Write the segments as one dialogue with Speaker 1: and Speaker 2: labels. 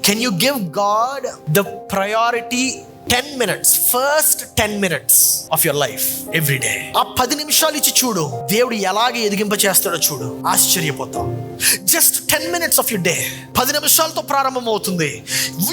Speaker 1: Can you give God the priority 10 minutes, first 10 minutes of your life every day. ఆ 10 నిమిషాలు ఇచ్చి చూడు, దేవుడు ఎలాగే ఎదిగింప చేస్తాడో చూడు, ఆశ్చర్యపోతావు. Just 10 minutes of your day, 10 నిమిషాలతో ప్రారంభం అవుతుంది.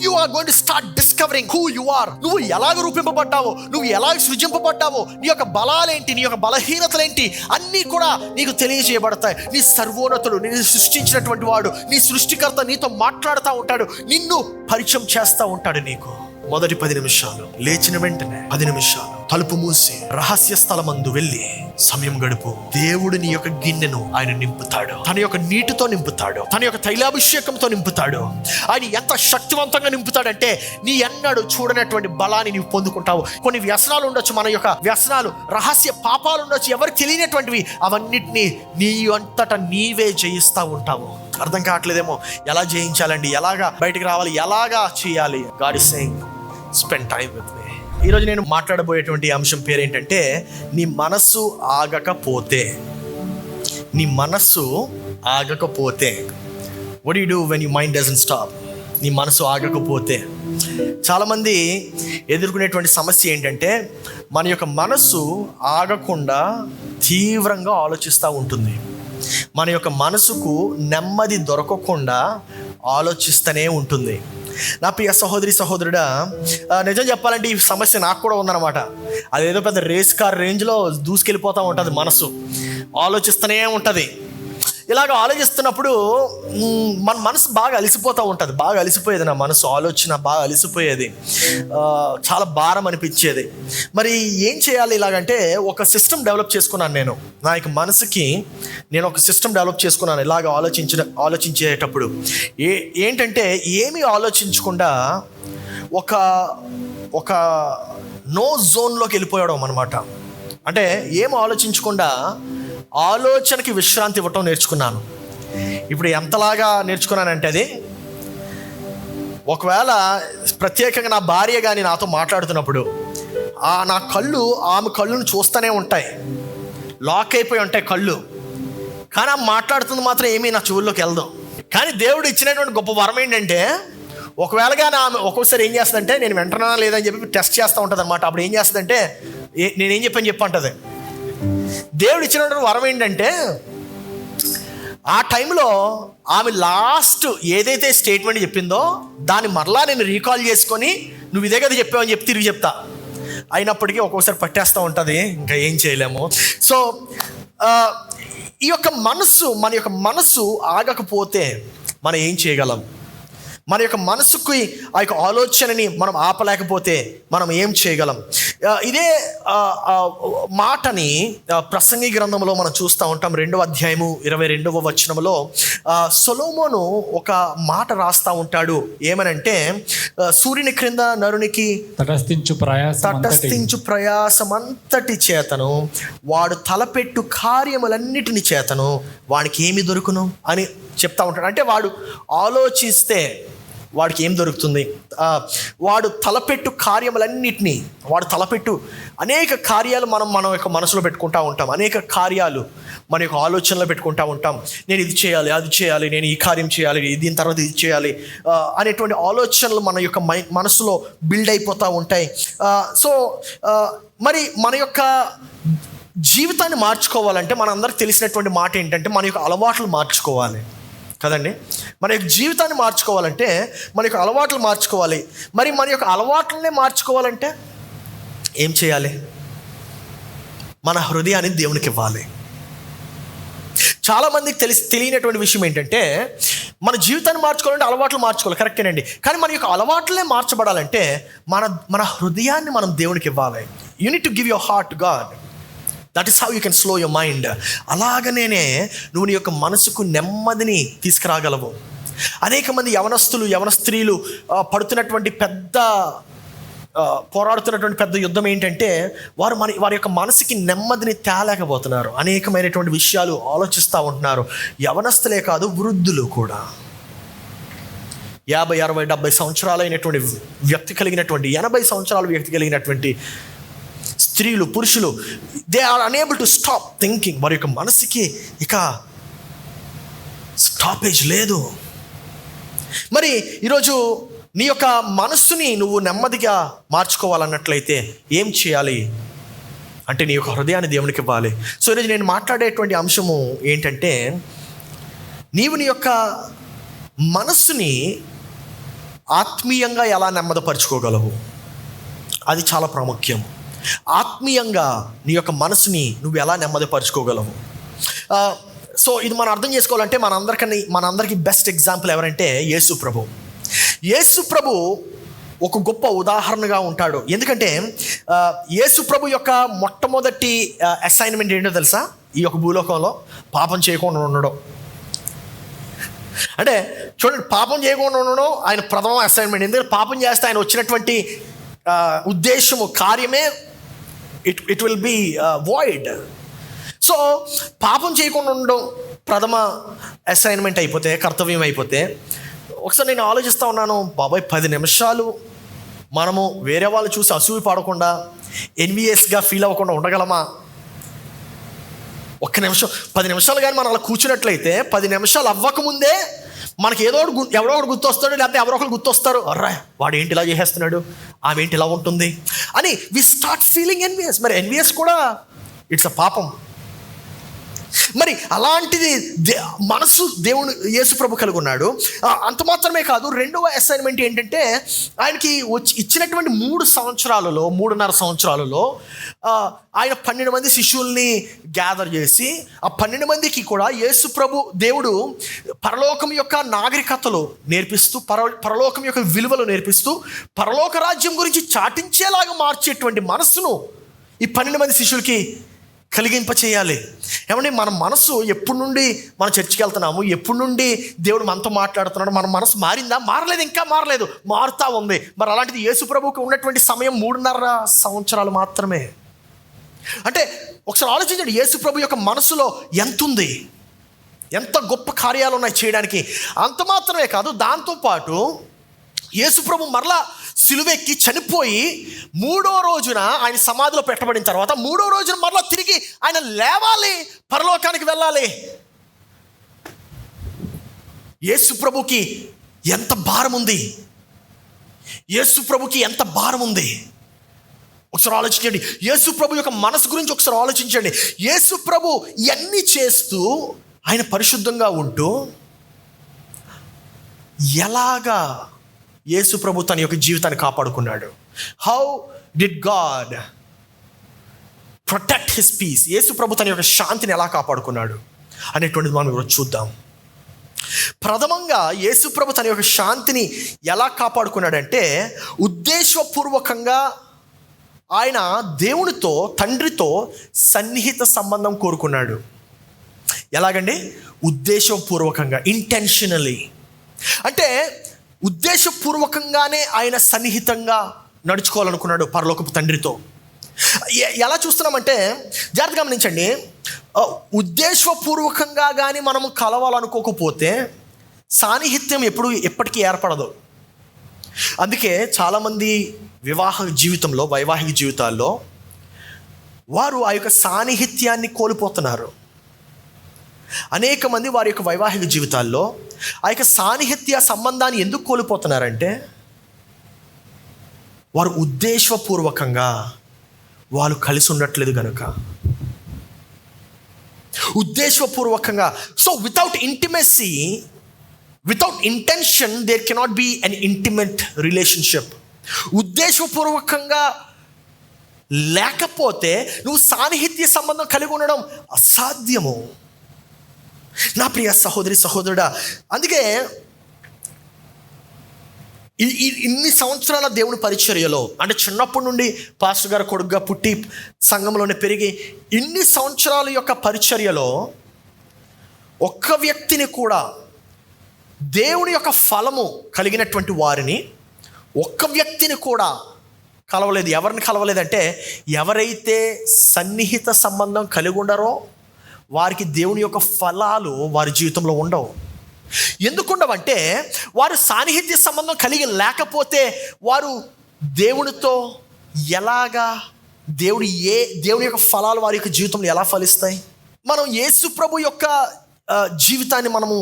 Speaker 1: You are going to start discovering who you are. నువ్వు ఎలాగ రూపింపబడ్డావో, నువ్వు ఎలాగ సృజింపబడ్డావో, నీ యొక్క బలాలేంటి, నీ యొక్క బలహీనతలేంటి అన్నీ కూడా నీకు తెలియజేయబడతాయి. నీ సర్వోన్నతుడు, నిన్ను సృష్టించినటువంటి వాడు, నీ సృష్టికర్త నీతో మాట్లాడుతూ ఉంటాడు, నిన్ను పరిచయం చేస్తూ ఉంటాడు. నీకు మొదటి 10 నిమిషాలు, లేచిన వెంటనే 10 నిమిషాలు తలుపు మూసి రహస్య స్థలమందు వెళ్ళి సమయం గడుపు. దేవుడు నీ యొక్క గిన్నెను ఆయన నింపుతాడు, తన యొక్క నీటితో నింపుతాడు, తన యొక్క తైలాభిషేకంతో నింపుతాడు. ఆయన ఎంత శక్తివంతంగా నింపుతాడంటే నీ ఎన్నడూ చూడనటువంటి బలాన్ని నీవు పొందుకుంటావు. కొన్ని వ్యసనాలు ఉండొచ్చు, మన యొక్క వ్యసనాలు, రహస్య పాపాలు ఉండొచ్చు, ఎవరికి తెలియనటువంటివి. అవన్నిటినీ నీ అంతటా నీవే జయిస్తూ ఉంటావు. అర్థం కావట్లేదేమో, ఎలా జయించాలండి, ఎలాగా బయటికి రావాలి, ఎలాగా చేయాలి. God is saying spend time with me. ఈరోజు నేను మాట్లాడబోయేటువంటి అంశం పేరు ఏంటంటే, నీ మనస్సు ఆగకపోతే. నీ మనస్సు ఆగకపోతే. What you do when you mind doesn't stop? నీ మనసు ఆగకపోతే చాలామంది ఎదుర్కొనేటువంటి సమస్య ఏంటంటే, మన యొక్క మనస్సు ఆగకుండా తీవ్రంగా ఆలోచిస్తూ ఉంటుంది. మన యొక్క మనసుకు నెమ్మది దొరకకుండా ఆలోచిస్తూనే ఉంటుంది. నా ప్రియ సహోదరి సహోదరుడా, నిజం చెప్పాలంటే ఈ సమస్య నాకు కూడా ఉందన్నమాట. అదేదో పెద్ద రేస్ కార్ రేంజ్లో దూసుకెళ్ళిపోతూ ఉంటుంది. మనసు ఆలోచిస్తూనే ఉంటుంది. ఇలాగ ఆలోచిస్తున్నప్పుడు మన మనసు బాగా అలసిపోతూ ఉంటుంది. బాగా అలసిపోయేది నా మనసు, ఆలోచన బాగా అలసిపోయేది, చాలా భారం అనిపించేది. మరి ఏం చేయాలి ఇలాగంటే, ఒక సిస్టమ్ డెవలప్ చేసుకున్నాను నేను. నా యొక్క మనసుకి నేను ఒక సిస్టమ్ డెవలప్ చేసుకున్నాను. ఇలాగ ఆలోచించేటప్పుడు ఏంటంటే, ఏమీ ఆలోచించకుండా ఒక నో జోన్లోకి వెళ్ళిపోయడం అనమాట. అంటే ఏం ఆలోచించకుండా ఆలోచనకి విశ్రాంతి ఇవ్వటం నేర్చుకున్నాను. ఇప్పుడు ఎంతలాగా నేర్చుకున్నానంటే, అది ఒకవేళ ప్రత్యేకంగా నా భార్య కానీ నాతో మాట్లాడుతున్నప్పుడు నా కళ్ళు ఆమె కళ్ళును చూస్తూనే ఉంటాయి, లాక్ అయిపోయి ఉంటాయి కళ్ళు. కానీ ఆమె మాట్లాడుతుంది మాత్రం ఏమీ నా చెవుల్లోకి వెళ్దాం. కానీ దేవుడు ఇచ్చినటువంటి గొప్ప వరం ఏంటంటే, ఒకవేళగా ఆమె ఒక్కొక్కసారి ఏం చేస్తుందంటే, నేను వింటున్నా లేదని చెప్పి టెస్ట్ చేస్తూ ఉంటుంది అనమాట. అప్పుడు ఏం చేస్తుందంటే, నేనేం చెప్పంటుంది. దేవుడు ఇచ్చినటువంటి వరం ఏంటంటే, ఆ టైంలో ఆమె లాస్ట్ ఏదైతే స్టేట్మెంట్ చెప్పిందో దాన్ని మరలా నేను రీకాల్ చేసుకొని, నువ్వు ఇదే కదా చెప్పావని చెప్పి తిరిగి చెప్తా. అయినప్పటికీ ఒక్కొక్కసారి పట్టేస్తూ ఉంటుంది, ఇంకా ఏం చేయలేము. సో ఈ యొక్క మనస్సు, మన యొక్క మనస్సు ఆగకపోతే మనం ఏం చేయగలం? మన యొక్క మనసుకి ఆ యొక్క ఆలోచనని మనం ఆపలేకపోతే మనం ఏం చేయగలం? ఇదే మాటని ప్రసంగి గ్రంథంలో మనం చూస్తూ ఉంటాం. 2వ అధ్యాయము 22వ వచనంలో సొలొమోను ఒక మాట రాస్తూ ఉంటాడు. ఏమనంటే, సూర్యుని క్రింద నరునికి తటస్థించు ప్రయాసమంతటి చేతను వాడు తలపెట్టు కార్యములన్నిటిని చేతను వాడికి ఏమి దొరుకును అని చెప్తా ఉంటాడు. అంటే వాడు ఆలోచిస్తే వాడికి ఏం దొరుకుతుంది? వాడు తలపెట్టు కార్యములన్నిటినీ, వాడు తలపెట్టు అనేక కార్యాలు మన యొక్క మనసులో పెట్టుకుంటూ ఉంటాం. అనేక కార్యాలు మన యొక్క ఆలోచనలో పెట్టుకుంటూ ఉంటాం. నేను ఇది చేయాలి, అది చేయాలి, నేను ఈ కార్యం చేయాలి, దీని తర్వాత ఇది చేయాలి అనేటువంటి ఆలోచనలు మన యొక్క మనసులో బిల్డ్ అయిపోతూ ఉంటాయి. సో మరి మన యొక్క జీవితాన్ని మార్చుకోవాలంటే మనందరికి తెలిసినటువంటి మాట ఏంటంటే, మన యొక్క అలవాట్లు మార్చుకోవాలి కదండి. మన యొక్క జీవితాన్ని మార్చుకోవాలంటే మన యొక్క అలవాట్లు మార్చుకోవాలి. మరి మన యొక్క అలవాట్లనే మార్చుకోవాలంటే ఏం చేయాలి? మన హృదయాన్ని దేవునికి ఇవ్వాలి. చాలామందికి తెలియనటువంటి విషయం ఏంటంటే, మన జీవితాన్ని మార్చుకోవాలంటే అలవాట్లు మార్చుకోవాలి, కరెక్టేనండి. కానీ మన యొక్క అలవాట్లనే మార్చబడాలంటే మన హృదయాన్ని మనం దేవునికి ఇవ్వాలి. You need to give your heart to God. That is how you can slow your mind. అలాగనే నువ్వు నీ యొక్క మనసుకు నెమ్మదిని తీసుకురాగలవు. అనేక మంది యవన స్త్రీలు పడుతున్నటువంటి పోరాడుతున్నటువంటి పెద్ద యుద్ధం ఏంటంటే, వారి యొక్క మనసుకి నెమ్మదిని తేలేకపోతున్నారు. అనేకమైనటువంటి విషయాలు ఆలోచిస్తూ ఉంటున్నారు. యవనస్తులే కాదు, వృద్ధులు కూడా. 50, 60, 70 సంవత్సరాలైనటువంటి వ్యక్తి కలిగినటువంటి, 80 సంవత్సరాల వ్యక్తి కలిగినటువంటి స్త్రీలు, పురుషులు, they are unable to stop thinking. వారి యొక్క మనసుకి ఇక స్టాపేజ్ లేదు. మరి ఈరోజు నీ యొక్క మనస్సుని నువ్వు నెమ్మదిగా మార్చుకోవాలన్నట్లయితే ఏం చేయాలి అంటే నీ యొక్క హృదయాన్ని దేవునికి ఇవ్వాలి. సో ఈరోజు నేను మాట్లాడేటువంటి అంశము ఏంటంటే, నీవు నీ యొక్క మనస్సుని ఆత్మీయంగా ఎలా నెమ్మదపరుచుకోగలవు, అది చాలా ప్రాముఖ్యం. ఆత్మీయంగా నీ యొక్క మనసుని నువ్వు ఎలా నెమ్మదిపరుచుకోగలవు. సో ఇది మనం అర్థం చేసుకోవాలంటే మనందరికీ బెస్ట్ ఎగ్జాంపుల్ ఎవరంటే యేసు ప్రభు. యేసు ప్రభు ఒక గొప్ప ఉదాహరణగా ఉంటాడు. ఎందుకంటే యేసు ప్రభు యొక్క మొట్టమొదటి అసైన్మెంట్ ఏంటో తెలుసా? ఈ యొక్క భూలోకంలో పాపం చేయకుండా ఉండడం. అంటే చూడండి, పాపం చేయకుండా ఉండడం ఆయన ప్రథమ అసైన్మెంట్. ఎందుకంటే పాపం చేస్తే ఆయన వచ్చినటువంటి ఉద్దేశము, కార్యమే it will be void. So పాపం చేయకుండా ఉండడం ప్రథమ అసైన్మెంట్ అయిపోతే, కర్తవ్యం అయిపోతే, ఒకసారి నేను ఆలోచిస్తూ ఉన్నాను, బాబాయ్ 10 నిమిషాలు మనము వేరే వాళ్ళు చూసి అసూయ పడకుండా, ఎన్విఎస్గా ఫీల్ అవ్వకుండా ఉండగలమా? ఒక్క నిమిషం, 10 నిమిషాలు కానీ మనం అలా కూర్చున్నట్లయితే 10 నిమిషాలు అవ్వకముందే మనకి ఎవడో ఒకటి గుర్తొస్తాడు, లేకపోతే ఎవరో ఒకరు గుర్తొస్తారు, అర్రా వాడు ఏంటి ఇలా చేసేస్తున్నాడు, ఆమె ఏంటి ఇలా ఉంటుంది అని వి స్టార్ట్ ఫీలింగ్ ఎన్విఎస్. మరి ఎన్విఎస్ కూడా ఇట్స్ అ పాపం. మరి అలాంటిది మనసు దేవుడు యేసు ప్రభు కలిగి ఉన్నాడు. అంత మాత్రమే కాదు, రెండవ అసైన్మెంట్ ఏంటంటే ఆయనకి ఇచ్చినటువంటి 3.5 సంవత్సరాలలో ఆయన 12 మంది శిష్యుల్ని గ్యాదర్ చేసి ఆ 12 మందికి కూడా యేసు ప్రభు దేవుడు పరలోకం యొక్క నాగరికతలు నేర్పిస్తూ, పరలోకం యొక్క విలువలు నేర్పిస్తూ, పరలోక రాజ్యం గురించి చాటించేలాగా మార్చేటువంటి మనస్సును ఈ 12 మంది శిష్యులకి కలిగింప చేయాలి. ఏమంటే మన మనసు ఎప్పుడు నుండి మనం చర్చికి వెళ్తున్నాము, ఎప్పుడు నుండి దేవుడు మనతో మాట్లాడుతున్నాడు, మన మనసు మారిందా? మారలేదు, ఇంకా మారలేదు, మారుతూ ఉంది. మరి అలాంటిది యేసు ప్రభువుకి ఉన్నటువంటి సమయం 3.5 సంవత్సరాలు మాత్రమే. అంటే ఒకసారి ఆలోచించండి, యేసు ప్రభు యొక్క మనసులో ఎంత ఉంది, ఎంత గొప్ప కార్యాలు ఉన్నాయి చేయడానికి. అంత మాత్రమే కాదు, దాంతోపాటు యేసు ప్రభు మరలా సిలువెక్కి చనిపోయి 3వ రోజున ఆయన సమాధిలో పెట్టబడిన తర్వాత 3వ రోజున మరలా తిరిగి ఆయన లేవాలి, పరలోకానికి వెళ్ళాలి. యేసు ప్రభుకి ఎంత భారం ఉంది, యేసు ప్రభుకి ఎంత భారం ఉంది ఒకసారి ఆలోచించండి. యేసు ప్రభు యొక్క మనసు గురించి ఒకసారి ఆలోచించండి. యేసు ప్రభు ఇవన్నీ చేస్తూ ఆయన పరిశుద్ధంగా ఉంటూ ఎలాగా యేసు ప్రభు తన యొక్క జీవితాన్ని కాపాడుకున్నాడు? How did God protect his peace? Yesu ప్రభు తన యొక్క శాంతిని ఎలా కాపాడుకున్నాడు అనేటువంటిది మనం ఈరోజు చూద్దాం. ప్రథమంగా యేసు ప్రభు తన యొక్క శాంతిని ఎలా కాపాడుకున్నాడంటే, ఉద్దేశపూర్వకంగా ఆయన దేవునితో, తండ్రితో సన్నిహిత సంబంధం కోరుకున్నాడు. ఎలాగండి? ఉద్దేశపూర్వకంగా, ఇంటెన్షనలీ. అంటే ఉద్దేశపూర్వకంగానే ఆయన సన్నిహితంగా నడుచుకోవాలనుకున్నాడు పరలోకపు తండ్రితో. ఎలా చూస్తున్నామంటే జాగ్రత్తగా గమనించండి, ఉద్దేశపూర్వకంగా కానీ మనము కలవాలనుకోకపోతే సాన్నిహిత్యం ఎప్పటికీ ఏర్పడదు. అందుకే చాలామంది వైవాహిక జీవితాల్లో వారు ఆ యొక్క సాన్నిహిత్యాన్ని కోల్పోతున్నారు. అనేక మంది వారి యొక్క వైవాహిక జీవితాల్లో ఆ యొక్క సాన్నిహిత్య సంబంధాన్ని ఎందుకు కోల్పోతున్నారంటే, వారు ఉద్దేశపూర్వకంగా వాళ్ళు కలిసి ఉండట్లేదు కనుక. ఉద్దేశపూర్వకంగా, so without intimacy, without intention there cannot be an intimate relationship. ఉద్దేశపూర్వకంగా లేకపోతే నువ్వు సాన్నిహిత్య సంబంధం కలిగి ఉండడం అసాధ్యము. నా ప్రియ సహోదరి సహోదరుడా, అందుకే ఇన్ని సంవత్సరాల దేవుని పరిచర్యలో, అంటే చిన్నప్పటి నుండి పాస్టర్ గారు కొడుకుగా పుట్టి సంఘంలోనే పెరిగి ఇన్ని సంవత్సరాల యొక్క పరిచర్యలో ఒక్క వ్యక్తిని కూడా, దేవుని యొక్క ఫలము కలిగినటువంటి వారిని ఒక్క వ్యక్తిని కూడా కలవలేదు. ఎవరిని కలవలేదంటే, ఎవరైతే సన్నిహిత సంబంధం కలిగి ఉండరో వారికి దేవుని యొక్క ఫలాలు వారి జీవితంలో ఉండవు. ఎందుకుండవంటే, వారు సాన్నిహిత్య సంబంధం కలిగి లేకపోతే వారు దేవునితో ఎలాగా, దేవుని యొక్క ఫలాలు వారి యొక్క జీవితంలో ఎలా ఫలిస్తాయి? మనం యేసు ప్రభు యొక్క జీవితాన్ని మనము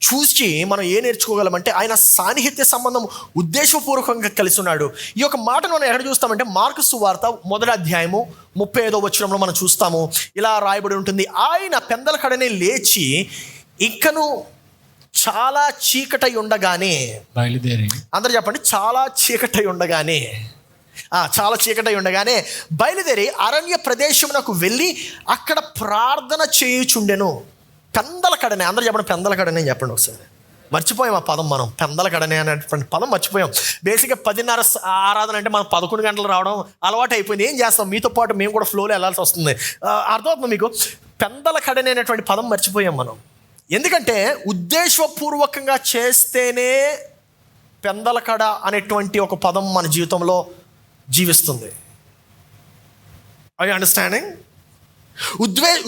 Speaker 1: చూసి మనం ఏం నేర్చుకోగలమంటే ఆయన సాన్నిహిత్య సంబంధం ఉద్దేశపూర్వకంగా కలిసి ఉన్నాడు. ఈ యొక్క మాటను మనం ఎక్కడ చూస్తామంటే మార్కు సువార్త 1వ అధ్యాయము 35వ వచనంలో మనం చూస్తాము. ఇలా రాయబడి ఉంటుంది, ఆయన పెందలకడనే లేచి ఇంకను చాలా చీకటై ఉండగానే
Speaker 2: బయలుదేరి,
Speaker 1: అందరూ చెప్పండి, చాలా చీకటై ఉండగానే బయలుదేరి అరణ్య ప్రదేశమునకు వెళ్ళి అక్కడ ప్రార్థన చేయుచుండెను. పెందలకడనే, అందరూ చెప్పండి పెందలకడనే చెప్పండి ఒకసారి. మర్చిపోయాం ఆ పదం, మనం పెందలకడనే అనేటువంటి పదం మర్చిపోయాం. బేసిక్గా 10:30 ఆరాధన అంటే మనం 11 గంటలు రావడం అలవాటు అయిపోయింది. ఏం చేస్తాం, మీతో పాటు మేము కూడా ఫ్లోలో వెళ్ళాల్సి వస్తుంది. అర్థమవుతుంది మీకు? పెందలకడనే అనేటువంటి పదం మర్చిపోయాం మనం. ఎందుకంటే ఉద్దేశపూర్వకంగా చేస్తేనే పెందలకడ అనేటువంటి ఒక పదం మన జీవితంలో జీవిస్తుంది. I understanding?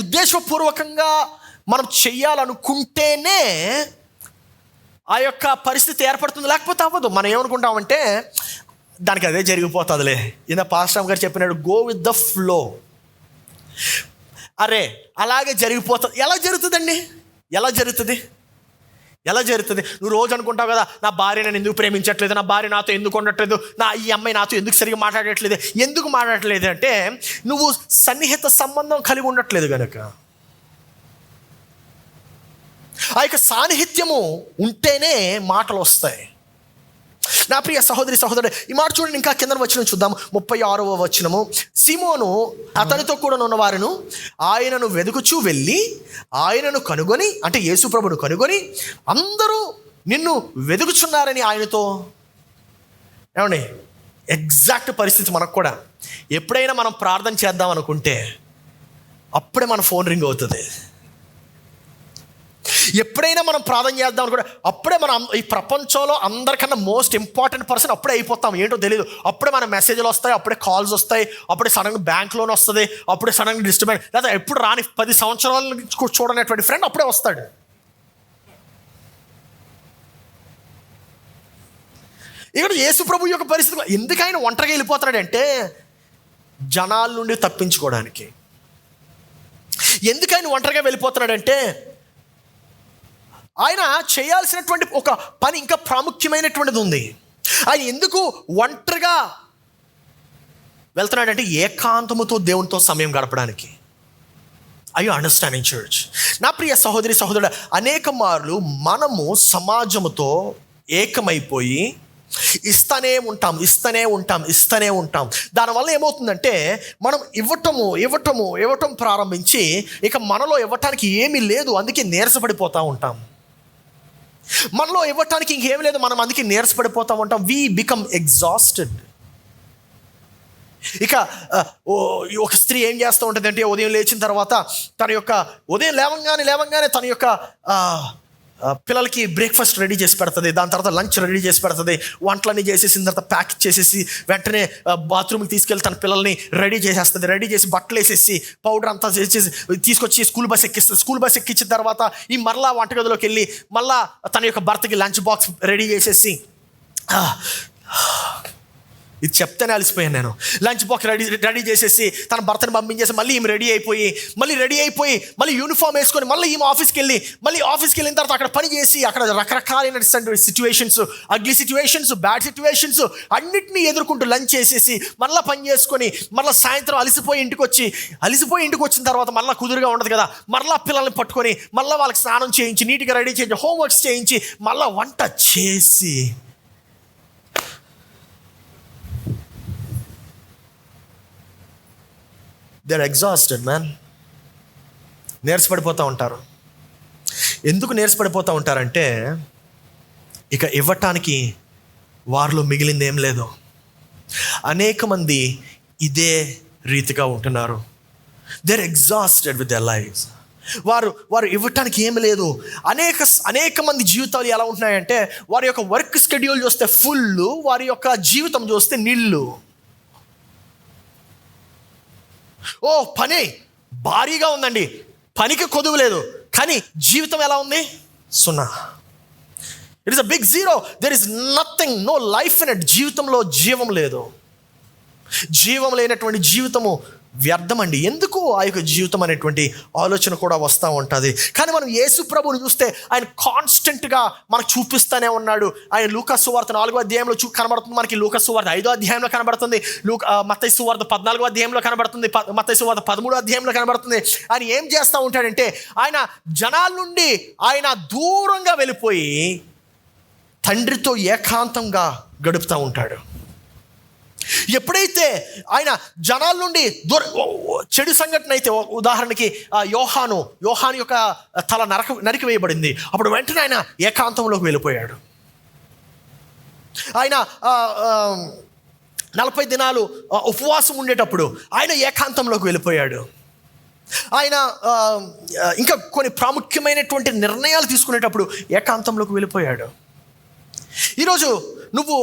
Speaker 1: ఉద్దేశపూర్వకంగా మనం చెయ్యాలనుకుంటేనే ఆ యొక్క పరిస్థితి ఏర్పడుతుంది, లేకపోతే అవ్వదు. మనం ఏమనుకుంటామంటే దానికి అదే జరిగిపోతుందిలే. ఈయన పాస్టర్ గారు చెప్పినాడు, గో విత్ ద ఫ్లో. అరే అలాగే జరిగిపోతుంది. ఎలా జరుగుతుందండి? ఎలా జరుగుతుంది? నువ్వు రోజు అనుకుంటావు కదా, నా భార్య నన్ను ఎందుకు ప్రేమించట్లేదు, నా భార్య నాతో ఎందుకు ఉండట్లేదు, ఈ అమ్మాయి నాతో ఎందుకు సరిగ్గా మాట్లాడట్లేదు. ఎందుకు మాట్లాడట్లేదు అంటే నువ్వు సన్నిహిత సంబంధం కలిగి ఉండట్లేదు కనుక. ఆ యొక్క సాన్నిహిత్యము ఉంటేనే మాటలు వస్తాయి. నా ప్రియ సహోదరి సహోదరుడు, ఈ మాట చూడండి, ఇంకా కింద వచనం చూద్దాం. 36వ వచనము, సీమోను అతనితో కూడా ఉన్న వారును ఆయనను వెదుకుచూ వెళ్ళి ఆయనను కనుగొని, అంటే యేసు ప్రభును కనుగొని, అందరూ నిన్ను వెదుకుచున్నారని ఆయనతో. ఏమండి, ఎగ్జాక్ట్ పరిస్థితి మనకు కూడా. ఎప్పుడైనా మనం ప్రార్థన చేద్దాం అనుకుంటే అప్పుడే మన ఫోన్ రింగ్ అవుతుంది. ఎప్పుడైనా మనం ప్రార్థన చేద్దాం అనుకుంటే అప్పుడే మనం ఈ ప్రపంచంలో అందరికన్నా మోస్ట్ ఇంపార్టెంట్ పర్సన్ అప్పుడే అయిపోతాం. ఏంటో తెలియదు. అప్పుడే మన మెసేజ్లు వస్తాయి, అప్పుడే కాల్స్ వస్తాయి, అప్పుడే సడన్గా బ్యాంక్ లోన్ వస్తుంది, అప్పుడే సడన్గా డిస్టర్బెన్స్, లేదా ఎప్పుడు రాని 10 సంవత్సరాల చూడనటువంటి ఫ్రెండ్ అప్పుడే వస్తాడు. ఇక్కడ యేసు ప్రభు యొక్క పరిస్థితి ఎందుకు ఆయన ఒంటరిగా వెళ్ళిపోతున్నాడంటే జనాల నుండి తప్పించుకోవడానికి. ఎందుకు ఆయన ఒంటరిగా వెళ్ళిపోతున్నాడంటే ఆయన చేయాల్సినటువంటి ఒక పని ఇంకా ప్రాముఖ్యమైనటువంటిది ఉంది. ఆయన ఎందుకు ఒంటరిగా వెళ్తున్నాడంటే ఏకాంతముతో దేవునితో సమయం గడపడానికి. I you understanding church? నా ప్రియ సహోదరి సహోదరుడు, అనేక మార్లు మనము సమాజముతో ఏకమైపోయి ఇస్తూనే ఉంటాం. దానివల్ల ఏమవుతుందంటే మనం ఇవ్వటం ప్రారంభించి ఇక మనలో ఇవ్వటానికి ఏమీ లేదు, అందుకే నీరసపడిపోతూ ఉంటాం. మనలో ఇవ్వటానికి ఇంకేం లేదు, మనం అందుకే నీరసపడిపోతూ ఉంటాం. We become exhausted. ఇక ఒక స్త్రీ ఏం చేస్తూ ఉంటుంది అంటే ఉదయం లేచిన తర్వాత తన యొక్క ఉదయం లేవంగానే తన యొక్క పిల్లలకి బ్రేక్ఫాస్ట్ రెడీ చేసి పెడుతుంది, దాని తర్వాత లంచ్ రెడీ చేసి పెడుతుంది, వంటలన్నీ చేసేసిన తర్వాత ప్యాక్ చేసేసి వెంటనే బాత్రూమ్కి తీసుకెళ్ళి తన పిల్లల్ని రెడీ చేసేస్తుంది. రెడీ చేసి బట్టలు వేసేసి పౌడర్ అంతా చేసేసి తీసుకొచ్చి స్కూల్ బస్ ఎక్కిస్తుంది. స్కూల్ బస్ ఎక్కించిన తర్వాత ఈ మరలా వంటగదిలోకి వెళ్ళి మళ్ళా తన యొక్క భర్తకి లంచ్ బాక్స్ రెడీ చేసేసి, ఇది చెప్తేనే అలసిపోయాను నేను, లంచ్ బాక్స్ రెడీ చేసేసి తన భర్తను పంపించేసి మళ్ళీ ఈమె రెడీ అయిపోయి మళ్ళీ యూనిఫామ్ వేసుకొని మళ్ళీ ఈమె ఆఫీస్కి వెళ్ళిన తర్వాత అక్కడ పని చేసి అక్కడ రకరకాలైన situations, ugly situations, bad situations అన్నిటినీ ఎదుర్కొంటూ లంచ్ చేసేసి మళ్ళీ పని చేసుకొని మళ్ళీ సాయంత్రం అలసిపోయి ఇంటికి వచ్చిన తర్వాత మళ్ళీ కుదురుగా ఉండదు కదా, మళ్ళీ పిల్లల్ని పట్టుకొని మళ్ళీ వాళ్ళకి స్నానం చేయించి నీట్గా రెడీ చేయించి హోంవర్క్స్ చేయించి మళ్ళీ వంట చేసి దే ఆర్ ఎగ్జాస్టెడ్ మ్యాన్. నీరసపడిపోతూ ఉంటారు. ఎందుకు నీరసపడిపోతూ ఉంటారంటే ఇక ఇవ్వటానికి వారిలో మిగిలింది ఏం లేదు. అనేక మంది ఇదే రీతిగా ఉంటున్నారు. They are exhausted with their lives. వారు ఇవ్వటానికి ఏమి లేదు. అనేక మంది జీవితాలు ఎలా ఉంటున్నాయంటే వారి యొక్క వర్క్ షెడ్యూల్ చూస్తే ఫుల్, వారి యొక్క జీవితం చూస్తే నిల్లు. ఓ పని భారీగా ఉందండి, పనికి కొదువు లేదు, కానీ జీవితం ఎలా ఉంది? సున్నా. It is a big zero. There is nothing, no life in it. జీవితంలో జీవం లేదు. జీవం లేనటువంటి జీవితము వ్యర్థమండి. ఎందుకు ఆ యొక్క జీవితం అనేటువంటి ఆలోచన కూడా వస్తూ ఉంటుంది. కానీ మనం యేసు ప్రభువుని చూస్తే ఆయన కాన్స్టెంట్గా మనకు చూపిస్తూనే ఉన్నాడు. ఆయన లూకా సువార్త 4వ అధ్యాయంలో కనబడుతుంది, మనకి లూకా సువార్త 5వ అధ్యాయంలో కనబడుతుంది, మత్తయి సువార్త 14వ అధ్యాయంలో కనబడుతుంది, మత్తయి సువార్త 13వ అధ్యాయంలో కనబడుతుంది. ఆయన ఏం చేస్తూ ఉంటాడంటే ఆయన జనాల నుండి ఆయన దూరంగా వెళ్ళిపోయి తండ్రితో ఏకాంతంగా గడుపుతూ ఉంటాడు. ఎప్పుడైతే ఆయన జనాల నుండి చెడు సంఘటన అయితే, ఉదాహరణకి యోహాను యొక్క తల నరికి వేయబడింది, అప్పుడు వెంటనే ఆయన ఏకాంతంలోకి వెళ్ళిపోయాడు. ఆయన 40 దినాలు ఉపవాసం ఉండేటప్పుడు ఆయన ఏకాంతంలోకి వెళ్ళిపోయాడు. ఆయన ఇంకా కొన్ని ప్రాముఖ్యమైనటువంటి నిర్ణయాలు తీసుకునేటప్పుడు ఏకాంతంలోకి వెళ్ళిపోయాడు. ఈరోజు నువ్వు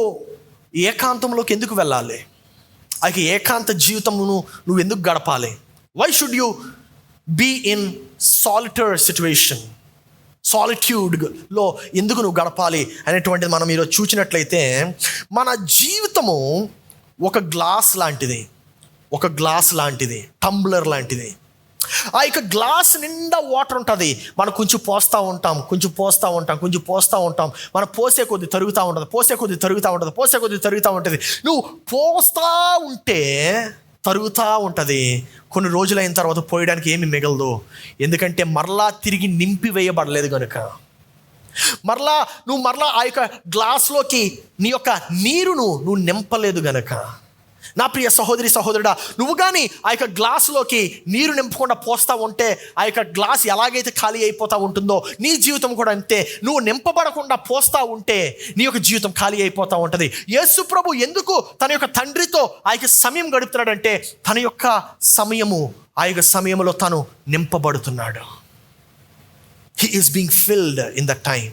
Speaker 1: ఏకాంతంలోకి ఎందుకు వెళ్ళాలి? ఆ ఏకాంత జీవితమును నువ్వు ఎందుకు గడపాలి? Why should you be in solitary situation? సాలిట్యూడ్లో ఎందుకు నువ్వు గడపాలి అనేటువంటిది మనం ఈరోజు చూసినట్లయితే, మన జీవితము ఒక గ్లాస్ లాంటిది, టంబ్లర్ లాంటిది. ఆ యొక్క గ్లాస్ నిండా వాటర్ ఉంటుంది. మనం కొంచెం పోస్తూ ఉంటాం, మనం పోసే కొద్ది తరుగుతూ ఉంటుంది. నువ్వు పోస్తూ ఉంటే తరుగుతూ ఉంటుంది. కొన్ని రోజులైన తర్వాత పోయడానికి ఏమి మిగలదు. ఎందుకంటే మరలా తిరిగి నింపి వేయబడలేదు కనుక. మరలా ఆ యొక్క గ్లాస్లోకి నీ యొక్క నీరును నువ్వు నింపలేదు గనక. నా ప్రియ సహోదరి సహోదరుడా, నువ్వు కానీ ఆ యొక్క గ్లాసులోకి నీరు నింపకుండా పోస్తూ ఉంటే ఆ యొక్క గ్లాస్ ఎలాగైతే ఖాళీ అయిపోతూ ఉంటుందో నీ జీవితం కూడా అంతే. నువ్వు నింపబడకుండా పోస్తూ ఉంటే నీ యొక్క జీవితం ఖాళీ అయిపోతూ ఉంటుంది. యేసు ప్రభు ఎందుకు తన యొక్క తండ్రితో ఆ యొక్క సమయం గడుపుతున్నాడంటే తన యొక్క ఆ యొక్క సమయంలో తను నింపబడుతున్నాడు. He is being filled in the time.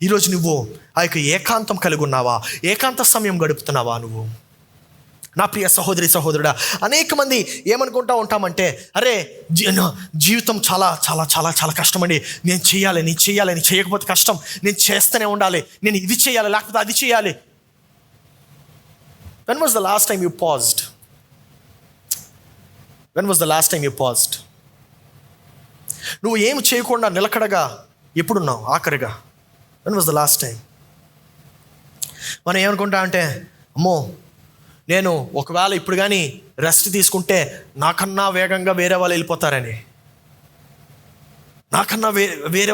Speaker 1: ఈరోజు నువ్వు ఆ యొక్క ఏకాంతం కలిగి ఉన్నావా? ఏకాంత సమయం గడుపుతున్నావా నువ్వు? నా ప్రియ సహోదరి సహోదరుడా, అనేక మంది ఏమనుకుంటూ ఉంటామంటే, అరే జీవితం చాలా చాలా చాలా చాలా కష్టమండి, నేను చేయకపోతే కష్టం, నేను చేస్తూనే ఉండాలి, నేను ఇది చేయాలి లేకపోతే అది చేయాలి. When was the last time you paused? నువ్వు ఏమి చేయకుండా నిలకడగా ఎప్పుడున్నావు ఆఖరిగా? When was the last time? మనం ఏమనుకుంటా అంటే, అమ్మో నేను ఒకవేళ ఇప్పుడు కానీ రెస్ట్ తీసుకుంటే నాకన్నా వేగంగా వేరే వాళ్ళు వెళ్ళిపోతారని, నాకన్నా వేరే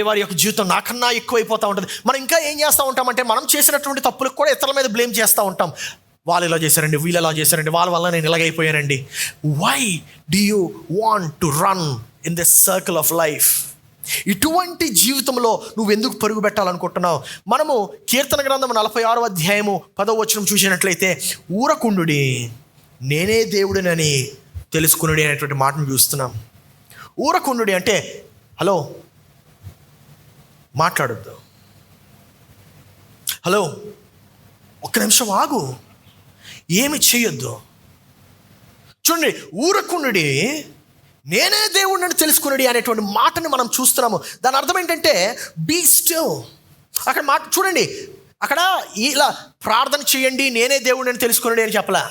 Speaker 1: వారి యొక్క జీవితం నాకన్నా ఎక్కువైపోతూ ఉంటుంది. మనం ఇంకా ఏం చేస్తూ ఉంటామంటే, మనం చేసినటువంటి తప్పులకు కూడా ఇతరుల మీద బ్లేమ్ చేస్తూ ఉంటాం. వాళ్ళు ఇలా చేశారండి, వీళ్ళు ఇలా చేశారండి, వాళ్ళ వల్ల నేను ఇలాగైపోయానండి. Why do you want to run in this circle of life? ఇటువంటి జీవితంలో నువ్వు ఎందుకు పరుగు పెట్టాలనుకుంటున్నావు? మనము కీర్తన గ్రంథం 46వ అధ్యాయము 10వ వచనం చూసినట్లయితే, ఊరకుండుడి నేనే దేవుడినని తెలుసుకునుడి అనేటువంటి మాటను చూస్తున్నాం. ఊరకుండుడి అంటే హలో మాట్లాడొద్దు, హలో ఒక్క నిమిషం ఆగు, ఏమి చేయొద్దు. చూడండి, ఊరకుండుడి నేనే దేవుడిని తెలుసుకున్నాడు అనేటువంటి మాటని మనం చూస్తున్నాము. దాని అర్థం ఏంటంటే బీ స్టిల్. అక్కడ మాట చూడండి, అక్కడ ఇలా ప్రార్థన చేయండి నేనే దేవుడిని తెలుసుకున్నాడు అని చెప్పలా,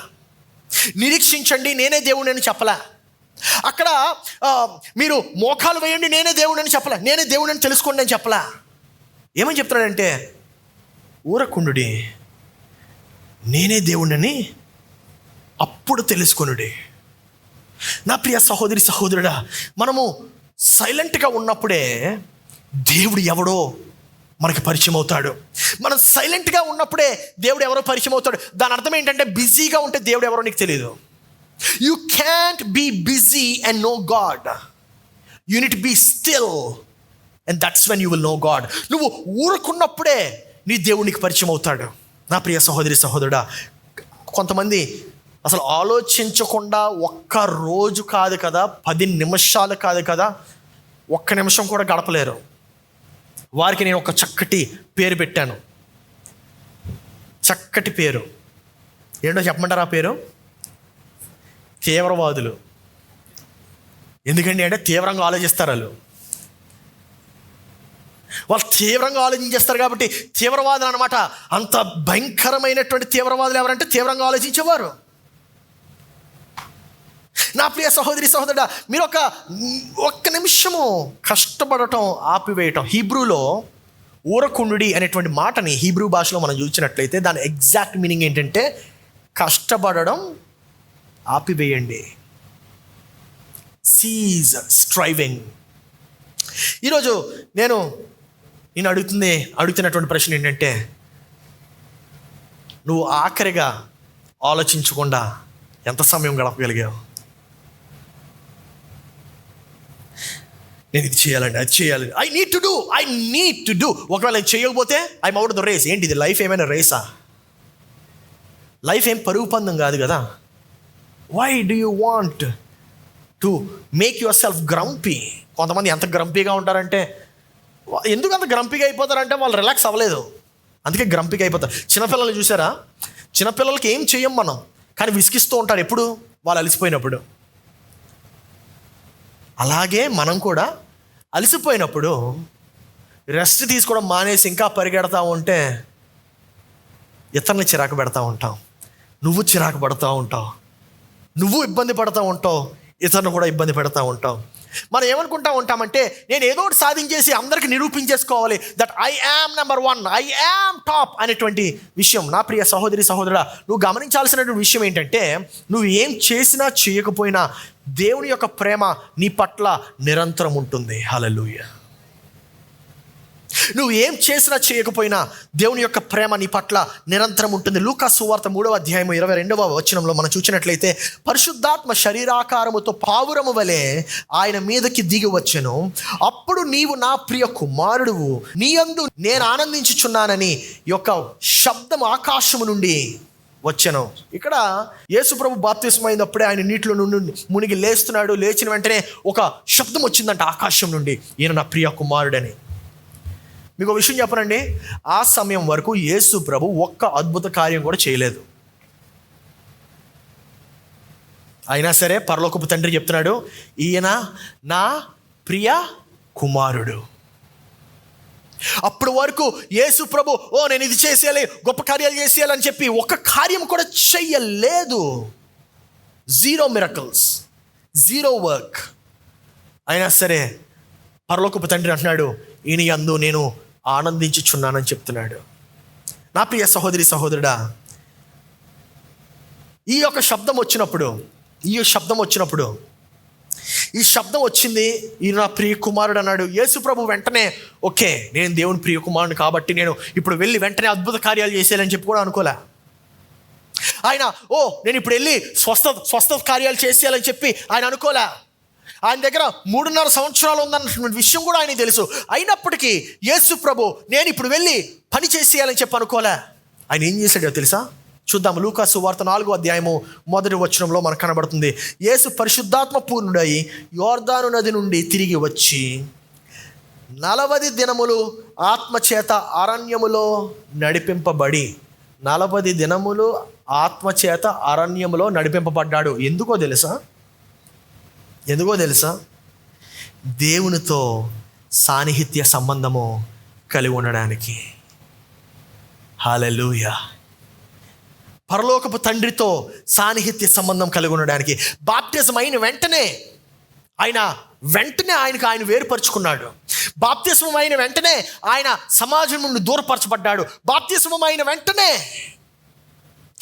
Speaker 1: నిరీక్షించండి నేనే దేవుడిని చెప్పలా, అక్కడ మీరు మోకాలు వేయండి నేనే దేవుడిని చెప్పలా, నేనే దేవుడిని తెలుసుకోండి అని చెప్పలా. ఏమని చెప్తున్నాడంటే, ఊరకుండుడి నేనే దేవుడిని అప్పుడు తెలుసుకొనుడి. నా ప్రియ సహోదరి సహోదరుడా, మనము సైలెంట్గా ఉన్నప్పుడే దేవుడు ఎవడో మనకి పరిచయం అవుతాడు. మనం సైలెంట్గా ఉన్నప్పుడే దేవుడు ఎవరో పరిచయం అవుతాడు. దాని అర్థం ఏంటంటే, బిజీగా ఉంటే దేవుడు ఎవరో నీకు తెలియదు. You can't be busy and know God. You need be still and that's when you will know God. నువ్వు ఊరుకున్నప్పుడే నీ దేవుడు నీకు పరిచయం అవుతాడు. నా ప్రియ సహోదరి సహోదరుడా, కొంతమంది అసలు ఆలోచించకుండా ఒక్క రోజు కాదు కదా, 10 నిమిషాలు కాదు కదా, ఒక్క నిమిషం కూడా గడపలేరు. వారికి నేను ఒక చక్కటి పేరు పెట్టాను. చక్కటి పేరు ఏంటో చెప్పమంటారా? ఆ పేరు తీవ్రవాదులు. ఎందుకండి అంటే తీవ్రంగా ఆలోచిస్తారు వాళ్ళు తీవ్రంగా ఆలోచించేస్తారు కాబట్టి తీవ్రవాదులు అనమాట. అంత భయంకరమైనటువంటి తీవ్రవాదులు ఎవరంటే తీవ్రంగా ఆలోచించేవారు. నా ప్రియ సహోదరి సహోదరుడా, మీరు ఒక్క నిమిషము కష్టపడటం ఆపివేయటం. హీబ్రూలో ఊరకుండుడి అనేటువంటి మాటని హీబ్రూ భాషలో మనం చూసినట్లయితే దాని ఎగ్జాక్ట్ మీనింగ్ ఏంటంటే కష్టపడడం ఆపివేయండి. Seize striving. ఈరోజు నేను అడుగుతున్నటువంటి ప్రశ్న ఏంటంటే, నువ్వు ఆఖరిగా ఆలోచించకుండా ఎంత సమయం గడపగలిగావు? నేను ఇది చేయాలండి, అది చేయాలి, ఐ నీడ్ టు డూ. ఒకవేళ నేను చేయకపోతే ఐ అవుట్ ద రేస్. ఏంటిది? లైఫ్ ఏమైనా రేసా? లైఫ్ ఏం పరుగు పందెం కాదు కదా. Why do you want to make yourself grumpy? కొంతమంది ఎంత గ్రంపీగా ఉంటారంటే, ఎందుకు అంత గ్రంపీగా అయిపోతారంటే వాళ్ళు రిలాక్స్ అవ్వలేదు, అందుకే గ్రంపీగా అయిపోతారు. చిన్నపిల్లలు చూసారా? చిన్నపిల్లలకి ఏం చెయ్యం మనం, కానీ విసిగిస్తూ ఉంటారు ఎప్పుడు? వాళ్ళు అలసిపోయినప్పుడు. అలాగే మనం కూడా అలసిపోయినప్పుడు రెస్ట్ తీసుకోవడం మానేసి ఇంకా పరిగెడతా ఉంటే ఇతరులని చిరాకు పెడతా ఉంటాం. నువ్వు చిరాకు పడుతూ ఉంటావు, నువ్వు ఇబ్బంది పడుతూ ఉంటావు, ఇతరులను కూడా ఇబ్బంది పెడతా ఉంటావు. మనం ఏమనుకుంటా ఉంటామంటే, నేను ఏదో ఒకటి సాధించేసి అందరికీ నిరూపించేసుకోవాలి, that I am number 1, I am top అనేటువంటి విషయం. నా ప్రియ సహోదరి సహోదరుడా, నువ్వు గమనించాల్సినటువంటి విషయం ఏంటంటే, నువ్వు ఏం చేసినా చేయకపోయినా దేవుని యొక్క ప్రేమ నీ పట్ల నిరంతరం ఉంటుంది. హల్లెలూయా. నువ్వు ఏం చేసినా చేయకపోయినా దేవుని యొక్క ప్రేమ నీ పట్ల నిరంతరం ఉంటుంది. లూకా సువార్త 3వ అధ్యాయం 22వ వచనంలో మనం చూసినట్లయితే, పరిశుద్ధాత్మ శరీరాకారముతో పావురము వలె ఆయన మీదకి దిగి వచ్చెను. అప్పుడు నీవు నా ప్రియ కుమారుడువు, నీ యందు నేను ఆనందించుచున్నానని యొక్క శబ్దం ఆకాశము నుండి వచ్చెను. ఇక్కడ యేసు ప్రభు బాప్తిస్మం అయినప్పుడే ఆయన నీటిలో నుండి మునిగి లేస్తున్నాడు. లేచిన వెంటనే ఒక శబ్దం వచ్చిందంట ఆకాశం నుండి, ఈయన నా ప్రియ కుమారుడని. మీకు ఒక విషయం చెప్పనండి, ఆ సమయం వరకు యేసు ప్రభు ఒక్క అద్భుత కార్యం కూడా చేయలేదు. అయినా సరే పరలోకపు తండ్రి చెప్తున్నాడు, ఈయన నా ప్రియ కుమారుడు. అప్పటి వరకు యేసు ప్రభు నేను ఇది చేసేయాలి, గొప్ప కార్యాలు చేసేయాలని చెప్పి ఒక్క కార్యం కూడా చెయ్యలేదు. 0 మిరకల్స్, 0 వర్క్. అయినా సరే పరలోకపు తండ్రి అంటున్నాడు, ఈయన యందు నేను ఆనందించుచున్నానని చెప్తున్నాడు. నా ప్రియ సహోదరి సహోదరుడా, ఈ శబ్దం వచ్చింది, ఈయన నా ప్రియ కుమారుడు అన్నాడు. యేసు ప్రభు వెంటనే ఓకే, నేను దేవుని ప్రియ కుమారుడు కాబట్టి నేను ఇప్పుడు వెళ్ళి వెంటనే అద్భుత కార్యాలు చేసేయాలని చెప్పి కూడా అనుకోలే. ఆయన నేను ఇప్పుడు వెళ్ళి స్వస్థ కార్యాలు చేసేయాలని చెప్పి ఆయన అనుకోలే. ఆయన దగ్గర 3.5 సంవత్సరాలు ఉందన్న విషయం కూడా ఆయనకి తెలుసు. అయినప్పటికీ యేసు ప్రభు నేను ఇప్పుడు వెళ్ళి పని చేసేయాలని చెప్పి అనుకోలే. ఆయన ఏం చేశాడో తెలుసా? చూద్దాం. లూకా సువార్త 4వ అధ్యాయము 1వ వచనంలో మనకు కనబడుతుంది. యేసు పరిశుద్ధాత్మ పూర్ణుడై యోర్దాను నది నుండి తిరిగి వచ్చి 40 దినములు ఆత్మచేత అరణ్యములో నడిపింపబడి 40 దినములు ఆత్మచేత అరణ్యములో నడిపింపబడ్డాడు. ఎందుకో తెలుసా? దేవునితో సాన్నిహిత్య సంబంధము కలిగి ఉండడానికి. హల్లెలూయా. పరలోకపు తండ్రితో సాన్నిహిత్య సంబంధం కలిగి ఉండడానికి. బాప్తిజం అయిన వెంటనే ఆయనకు ఆయన వేరుపరుచుకున్నాడు. బాప్తిస్మం అయిన వెంటనే ఆయన సమాజం నుండి దూరపరచబడ్డాడు. బాప్తిస్మం అయిన వెంటనే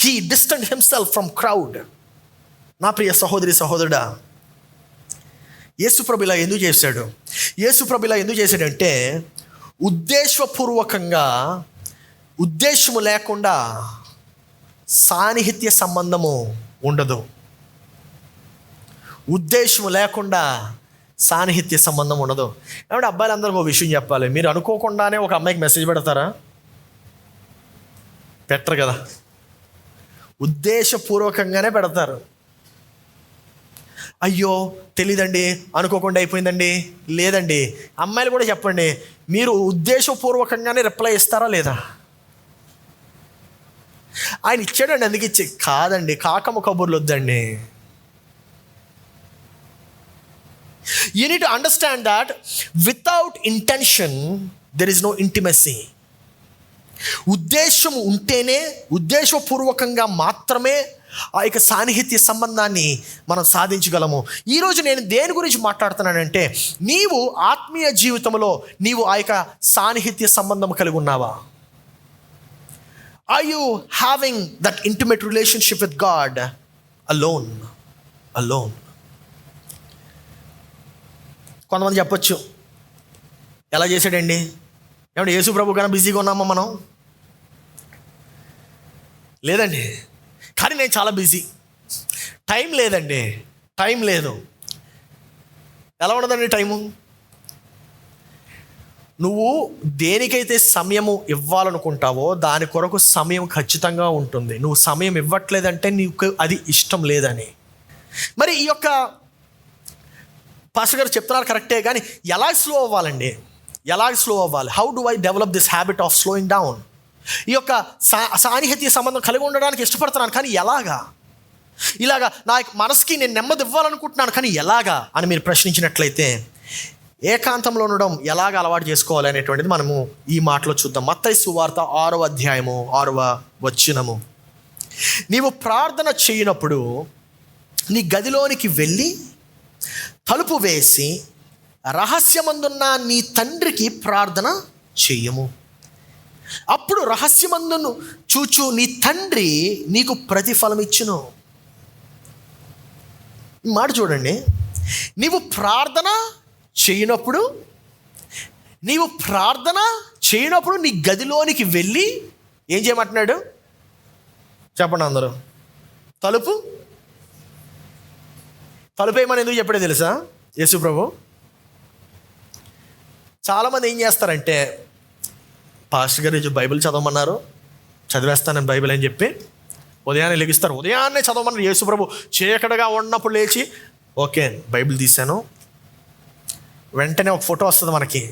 Speaker 1: he distanced himself from crowd. నా ప్రియ సహోదరి సహోదరుడా, యేసుప్రభు ఇలా ఎందుకు చేశాడంటే, ఉద్దేశపూర్వకంగా ఉద్దేశము లేకుండా సాన్నిహిత్య సంబంధము ఉండదు. ఉద్దేశము లేకుండా సాన్నిహిత్య సంబంధం ఉండదు. కాబట్టి అబ్బాయిలందరికీ ఒక విషయం చెప్పాలి. మీరు అనుకోకుండానే ఒక అమ్మాయికి మెసేజ్ పెడతారా? పెట్టరు కదా. ఉద్దేశపూర్వకంగానే పెడతారు. అయ్యో తెలీదండి, అనుకోకుండా అయిపోయిందండి. లేదండి, అమ్మాయిలు కూడా చెప్పండి, మీరు ఉద్దేశపూర్వకంగానే రిప్లై ఇస్తారా లేదా? ఆయన ఇచ్చాడండి, అందుకు ఇచ్చి కాదండి, కాకమ్మ కబుర్లు వద్దండి. You need to understand that without intention there is no intimacy. ఉద్దేశం ఉంటేనే, ఉద్దేశపూర్వకంగా మాత్రమే ఆ యొక్క సాన్నిహిత్య సంబంధాన్ని మనం సాధించగలము. ఈరోజు నేను దేని గురించి మాట్లాడుతున్నానంటే, నీవు ఆత్మీయ జీవితంలో నీవు ఆ యొక్క సాన్నిహిత్య సంబంధం కలిగి ఉన్నావా? Are you having that intimate relationship with God alone? కొంతమంది చెప్పొచ్చు, ఎలా చేశాడండి? ఏమంటే యేసు ప్రభు కన్నా బిజీగా ఉన్నామా మనం? లేదండి, కానీ నేను చాలా బిజీ, టైం లేదండి, టైం లేదు. ఎలా ఉండదండి టైము? నువ్వు దేనికైతే సమయము ఇవ్వాలనుకుంటావో దాని కొరకు సమయం ఖచ్చితంగా ఉంటుంది. నువ్వు సమయం ఇవ్వట్లేదంటే నీకు అది ఇష్టం లేదని. మరి ఈ యొక్క పాస్టర్ గారు చెప్తున్నారు కరెక్టే, కానీ ఎలా స్లో అవ్వాలండి? ఎలా స్లో అవ్వాలి? How do I develop this habit of slowing down? ఈ యొక్క సాన్నిహిత్య సంబంధం కలిగి ఉండడానికి ఇష్టపడుతున్నాను, కానీ ఎలాగా? ఇలాగా నా మనసుకి నేను నెమ్మది ఇవ్వాలనుకుంటున్నాను, కానీ ఎలాగా అని మీరు ప్రశ్నించినట్లయితే, ఏకాంతంలో ఉండడం ఎలాగ అలవాటు చేసుకోవాలి అనేటువంటిది మనము ఈ మాటలో చూద్దాం. మత్తయి సువార్త 6వ అధ్యాయము 6వ వచనము. నీవు ప్రార్థన చేయనప్పుడు నీ గదిలోనికి వెళ్ళి తలుపు వేసి రహస్యమందున్న నీ తండ్రికి ప్రార్థన చెయ్యము. అప్పుడు రహస్యమందును చూచు నీ తండ్రి నీకు ప్రతిఫలం ఇచ్చును. మాట చూడండి, నీవు ప్రార్థన చేయనప్పుడు నీ గదిలోనికి వెళ్ళి ఏం చేయమంటున్నాడు? చెప్పండి అందరూ. తలుపు వేయమని ఎందుకు చెప్పాడో తెలుసా యేసు ప్రభు? చాలామంది ఏం చేస్తారంటే, పాస్టర్ గారు ఈరోజు బైబిల్ చదవమన్నారు, చదివేస్తానని బైబిల్ అని చెప్పి ఉదయాన్నే లెగిస్తారు. ఉదయాన్నే చదవమన్నారు యేసు ప్రభు. చీకటిగా ఉన్నప్పుడు లేచి ఓకే బైబిల్ తీశాను, వెంటనే ఒక ఫోటో వస్తుంది మనకి,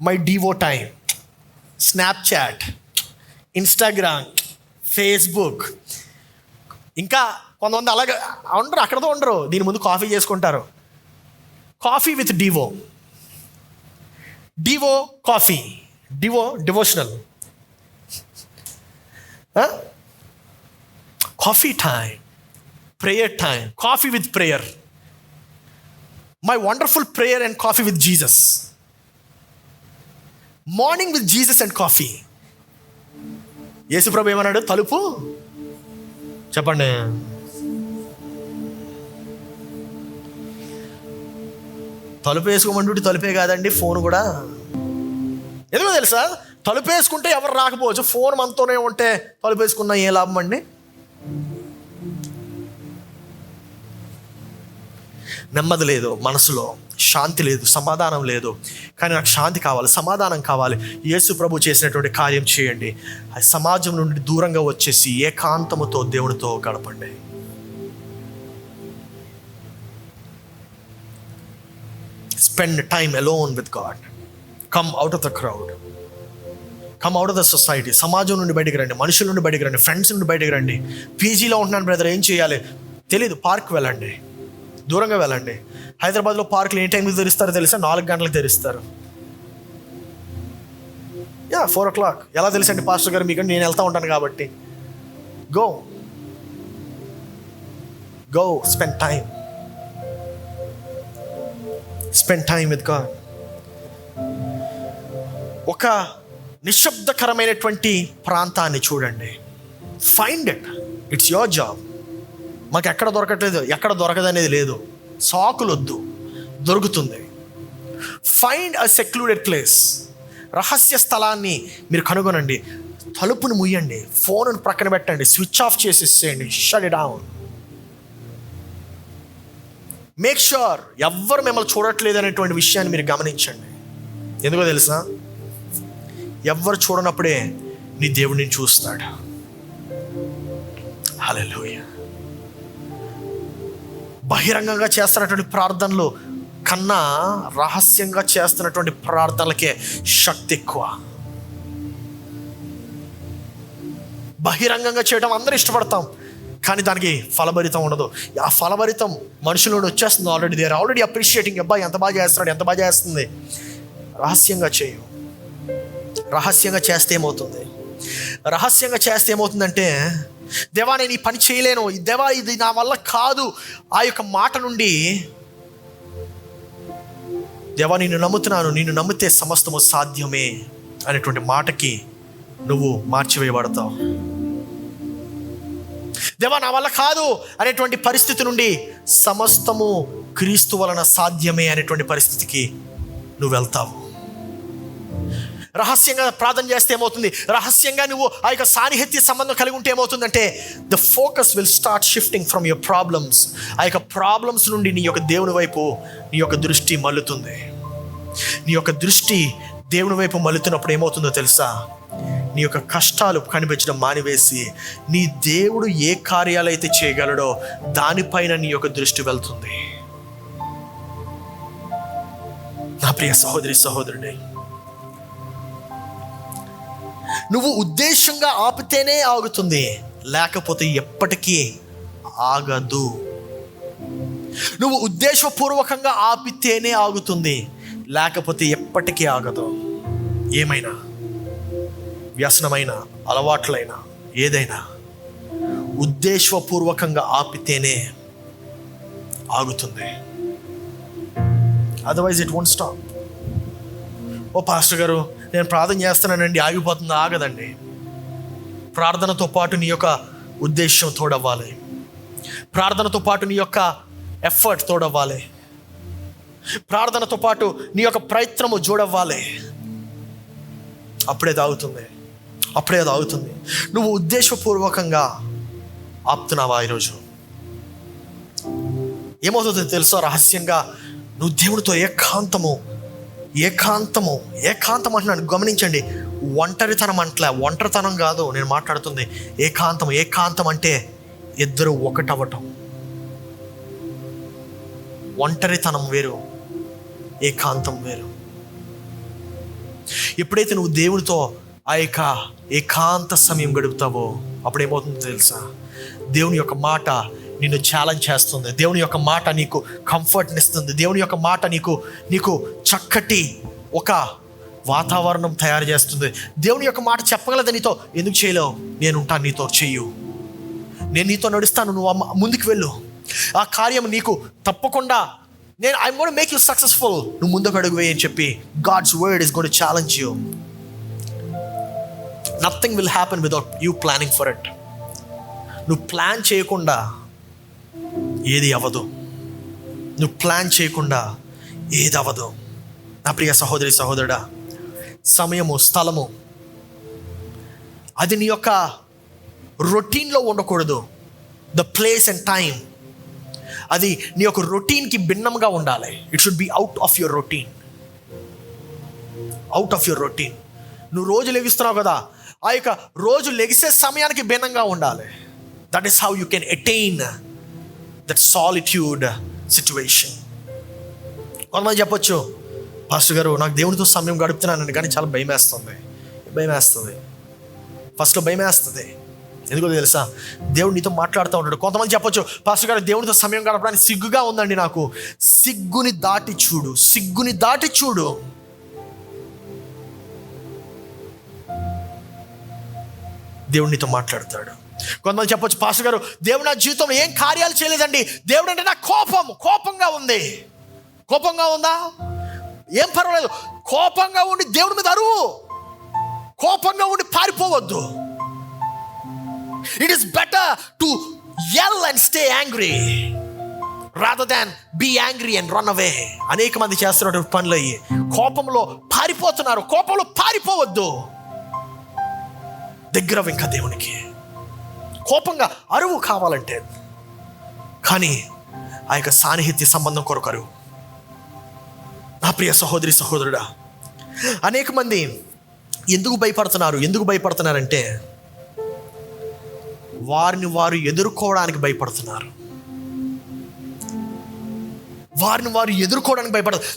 Speaker 1: my devo time, Snapchat, Instagram, Facebook. ఇంకా కొంతమంది అలాగే ఉండరు, అక్కడతో ఉండరు, దీని ముందు కాఫీ చేసుకుంటారు. Coffee with devo coffee, devotional, coffee time, prayer time, coffee with prayer, my wonderful prayer and coffee with Jesus, morning with Jesus and coffee. యేసు ప్రభు ఏమన్నాడు? తలుపు చెప్పండి. తలుపు వేసుకోమంటే తలుపే కాదండి, ఫోన్ కూడా. ఎందుకో తెలుసా? తలుపు వేసుకుంటే ఎవరు రాకపోవచ్చు, ఫోన్ మనతోనే ఉంటే తలుపు వేసుకున్నా ఏ లాభం అండి? నెమ్మది లేదు, మనసులో శాంతి లేదు, సమాధానం లేదు. కానీ నాకు శాంతి కావాలి, సమాధానం కావాలి. యేసు ప్రభు చేసినటువంటి కార్యం చేయండి. ఆ సమాజం నుండి దూరంగా వచ్చేసి ఏకాంతముతో దేవునితో గడపండి. Spend time alone with God. Come out of the crowd. Come out of the society. సమాజం నుండి బయటికి రండి, మనుషుల నుండి బయటికి రండి, ఫ్రెండ్స్ నుండి బయటికి రండి. పీజీలో ఉంటున్నాను బ్రదర్, ఏం చేయాలి తెలీదు, పార్క్ వెళ్ళండి, దూరంగా వెళ్ళండి. హైదరాబాద్లో పార్కులు ఏ టైంకి తెరుస్తారో తెలుసా? 4 గంటలకు తెరుస్తారు. 4 o'clock. ఎలా తెలుసండి పాస్టర్ గారు మీకు? నేను వెళ్తూ ఉంటాను కాబట్టి. Go spend time with God. ఒక నిశ్శబ్దకరమైనటువంటి ప్రాంతాన్ని చూడండి. Find it. It's your job. మాకు ఎక్కడ దొరకట్లేదు, ఎక్కడ దొరకదనేది లేదు. సాకులొద్దు, దొరుకుతుంది. Find a secluded place. రహస్య స్థలాన్ని మీరు కనుగొనండి. తలుపును ముయ్యండి, ఫోన్ను ప్రక్కన పెట్టండి, స్విచ్ ఆఫ్ చేసేసేయండి, shut it down. Make sure ఎవ్వరు మిమ్మల్ని చూడట్లేదు అనేటువంటి విషయాన్ని మీరు గమనించండి. ఎందుకో తెలుసా? ఎవ్వరు చూడనప్పుడే నీ దేవుడిని చూస్తాడు. హల్లెలూయా. బహిరంగంగా చేస్తున్నటువంటి ప్రార్థనలు కన్నా రహస్యంగా చేస్తున్నటువంటి ప్రార్థనలకే శక్తి ఎక్కువ. బహిరంగంగా చేయడం అందరూ ఇష్టపడతాం, కానీ దానికి ఫలభరితం ఉండదు. ఆ ఫలభరితం మనుషుల నుండి వచ్చేస్తుంది. Already they are already appreciating, అబ్బాయి ఎంత బాగా చేస్తున్నాడు, ఎంత బాగా చేస్తుంది. రహస్యంగా చేయు. రహస్యంగా చేస్తే ఏమవుతుందంటే దేవా నేను ఈ పని చేయలేను, దేవా ఇది నా వల్ల కాదు, ఆ యొక్క మాట నుండి దేవా నిన్ను నమ్ముతున్నాను, నిన్ను నమ్మితే సమస్తము సాధ్యమే అనేటువంటి మాటకి నువ్వు మార్చివేయబడతావు. దేవా నా వల్ల కాదు అనేటువంటి పరిస్థితి నుండి సమస్తము క్రీస్తు వలన సాధ్యమే అనేటువంటి పరిస్థితికి నువ్వు వెళ్తావు. రహస్యంగా ప్రార్థన చేస్తే ఏమవుతుంది, రహస్యంగా నువ్వు ఆ యొక్క సాన్నిహిత్య సంబంధం కలిగి ఉంటే ఏమవుతుందంటే the focus will start shifting from your problems. ఆ యొక్క ప్రాబ్లమ్స్ నుండి నీ యొక్క దేవుని వైపు నీ యొక్క దృష్టి మళ్ళుతుంది. నీ యొక్క దృష్టి దేవుని వైపు మళ్ళుతున్నప్పుడు ఏమవుతుందో తెలుసా, నీ యొక్క కష్టాలు కనిపించడం మానివేసి నీ దేవుడు ఏ కార్యాలు అయితే చేయగలడో దానిపైన నీ యొక్క దృష్టి వెళ్తుంది. నా ప్రియ సహోదరి సహోదరుడే, నువ్వు ఉద్దేశంగా ఆపితేనే ఆగుతుంది, లేకపోతే ఎప్పటికీ ఆగదు. నువ్వు ఉద్దేశపూర్వకంగా ఆపితేనే ఆగుతుంది, లేకపోతే ఎప్పటికీ ఆగదు. ఏమైనా వ్యసనమైన, అలవాట్లైనా, ఏదైనా ఉద్దేశపూర్వకంగా ఆపితేనే ఆగుతుంది. Otherwise it won't stop. ఓ పాస్టర్ గారు నేను ప్రార్థన చేస్తున్నానండి, ఆగిపోతుందా? ఆగదండి. ప్రార్థనతో పాటు నీ యొక్క ఉద్దేశం తోడవ్వాలి, ప్రార్థనతో పాటు నీ యొక్క ఎఫర్ట్ తోడవ్వాలి, ప్రార్థనతో పాటు నీ యొక్క ప్రయత్నము జోడవ్వాలి. అప్పుడే తాగుతుంది, అప్పుడే అది ఆగుతుంది. నువ్వు ఉద్దేశపూర్వకంగా ఆపుతున్నావా? ఈరోజు ఏమవుతుందో తెలుసా, రహస్యంగా నువ్వు దేవుడితో ఏకాంతం అంటున్నాను. గమనించండి, ఒంటరితనం అంటలే, ఒంటరితనం కాదు నేను మాట్లాడుతుంది. ఏకాంతం అంటే ఇద్దరు ఒకటవటం. ఒంటరితనం వేరు, ఏకాంతం వేరు. ఎప్పుడైతే నువ్వు దేవునితో ఆ యొక్క ఏకాంత సమయం గడుపుతావో అప్పుడు ఏమవుతుందో తెలుసా, దేవుని యొక్క మాట నిన్ను ఛాలెంజ్ చేస్తుంది, దేవుని యొక్క మాట నీకు కంఫర్ట్ని ఇస్తుంది, దేవుని యొక్క మాట నీకు చక్కటి ఒక వాతావరణం తయారు చేస్తుంది. దేవుని యొక్క మాట చెప్పగలదు నీతో, ఎందుకు చేయలేవు? నేను ఉంటాను నీతో, చెయ్యు, నేను నీతో నడుస్తాను, నువ్వు ముందుకు వెళ్ళు, ఆ కార్యం నీకు తప్పకుండా I'm gonna make you successful, నువ్వు ముందుకు అడుగు వేయని చెప్పి God's word is gonna challenge you. Nothing will happen without you planning for it. నువ్వు ప్లాన్ చేయకుండా ఏది అవ్వదు, నువ్వు ప్లాన్ చేయకుండా ఏది అవ్వదు. నా ప్రియ సహోదరి సహోదరుడా, సమయము, స్థలము అది నీ యొక్క రొటీన్లో ఉండకూడదు. ద ప్లేస్ అండ్ టైం అది నీ యొక్క రొటీన్కి భిన్నంగా ఉండాలి. It should be out of your routine. నువ్వు రోజు లెగిస్తున్నావు కదా, ఆ యొక్క రోజు లెగిసే సమయానికి భిన్నంగా ఉండాలి. That is how you can attain that solitude situation. కొంతమంది చెప్పొచ్చు, పాస్టర్ గారు నాకు దేవునితో సమయం గడుపుతున్నాను కానీ చాలా భయం వేస్తుంది. ఫస్ట్లో భయం వేస్తుంది. ఎందుకో తెలుసా, దేవుడు నీతో మాట్లాడుతూ ఉంటాడు. కొంతమంది చెప్పొచ్చు, పాస్టర్ గారు దేవునితో సమయం గడపడానికి సిగ్గుగా ఉందండి నాకు. సిగ్గుని దాటి చూడు. దేవుడు నీతో మాట్లాడతాడు. కొంతమంది చెప్పొచ్చు, పాస్టర్ గారు దేవుడు నా జీవితంలో ఏం కార్యాలు చేయలేదండి, దేవుడు అంటే నాకు కోపంగా ఉందా? ఏం పర్వాలేదు, కోపంగా ఉండి దేవుడి మీద అరువు, కోపంగా ఉండి పారిపోవద్దు. It is better to yell and stay angry rather than be angry and run away. అనేక మంది చేస్తున్నటువంటి పనులు అయ్యి కోపంలో పారిపోవద్దు. దగ్గర ఇంకా దేవునికి కోపంగా అరువు కావాలంటే, కానీ ఆ యొక్క సాన్నిహిత్య సంబంధం కొరకు అరువు. నా ప్రియ సహోదరి సహోదరుడా, అనేక మంది ఎందుకు భయపడుతున్నారంటే వారిని వారు ఎదుర్కోవడానికి భయపడుతున్నారు.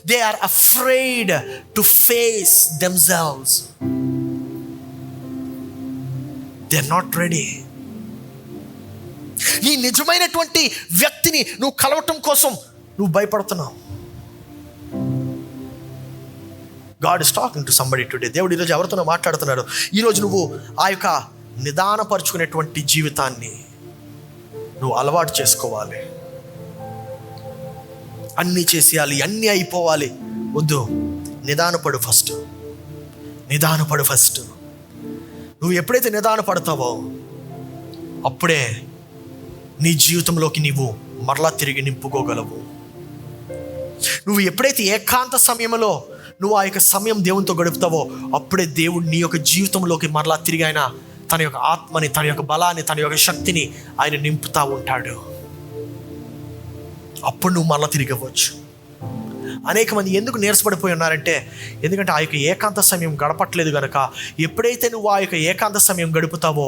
Speaker 1: They are afraid to face themselves. They are not ready. ఈ నిజమైనటువంటి వ్యక్తిని నువ్వు కలవటం కోసం నువ్వు భయపడుతున్నావు. God is talking to somebody today. దేవుడు ఈరోజు ఎవరితోనో మాట్లాడుతున్నాడు. ఈరోజు నువ్వు ఆ యొక్క నిదానపరుచుకునేటువంటి జీవితాన్ని నువ్వు అలవాటు చేసుకోవాలి. అన్నీ చేసేయాలి, అన్నీ అయిపోవాలి, వద్దు. నిదానపడు ఫస్ట్. నువ్వు ఎప్పుడైతే నిదానపడతావో అప్పుడే నీ జీవితంలోకి నీవు మరలా తిరిగి నింపుకోగలవు. నువ్వు ఎప్పుడైతే ఏకాంత సమయంలో నువ్వు ఆ యొక్క సమయం దేవునితో గడుపుతావో అప్పుడే దేవుడు నీ యొక్క జీవితంలోకి మరలా తిరిగి ఆయన తన యొక్క ఆత్మని, తన యొక్క బలాన్ని, తన యొక్క శక్తిని ఆయన నింపుతూ ఉంటాడు. అప్పుడు నువ్వు మరలా తిరిగి అవ్వచ్చు. అనేక మంది ఎందుకు నీరసపడిపోయి ఉన్నారంటే ఎందుకంటే ఆ యొక్క ఏకాంత సమయం గడపట్లేదు కనుక. ఎప్పుడైతే నువ్వు ఆ యొక్క ఏకాంత సమయం గడుపుతావో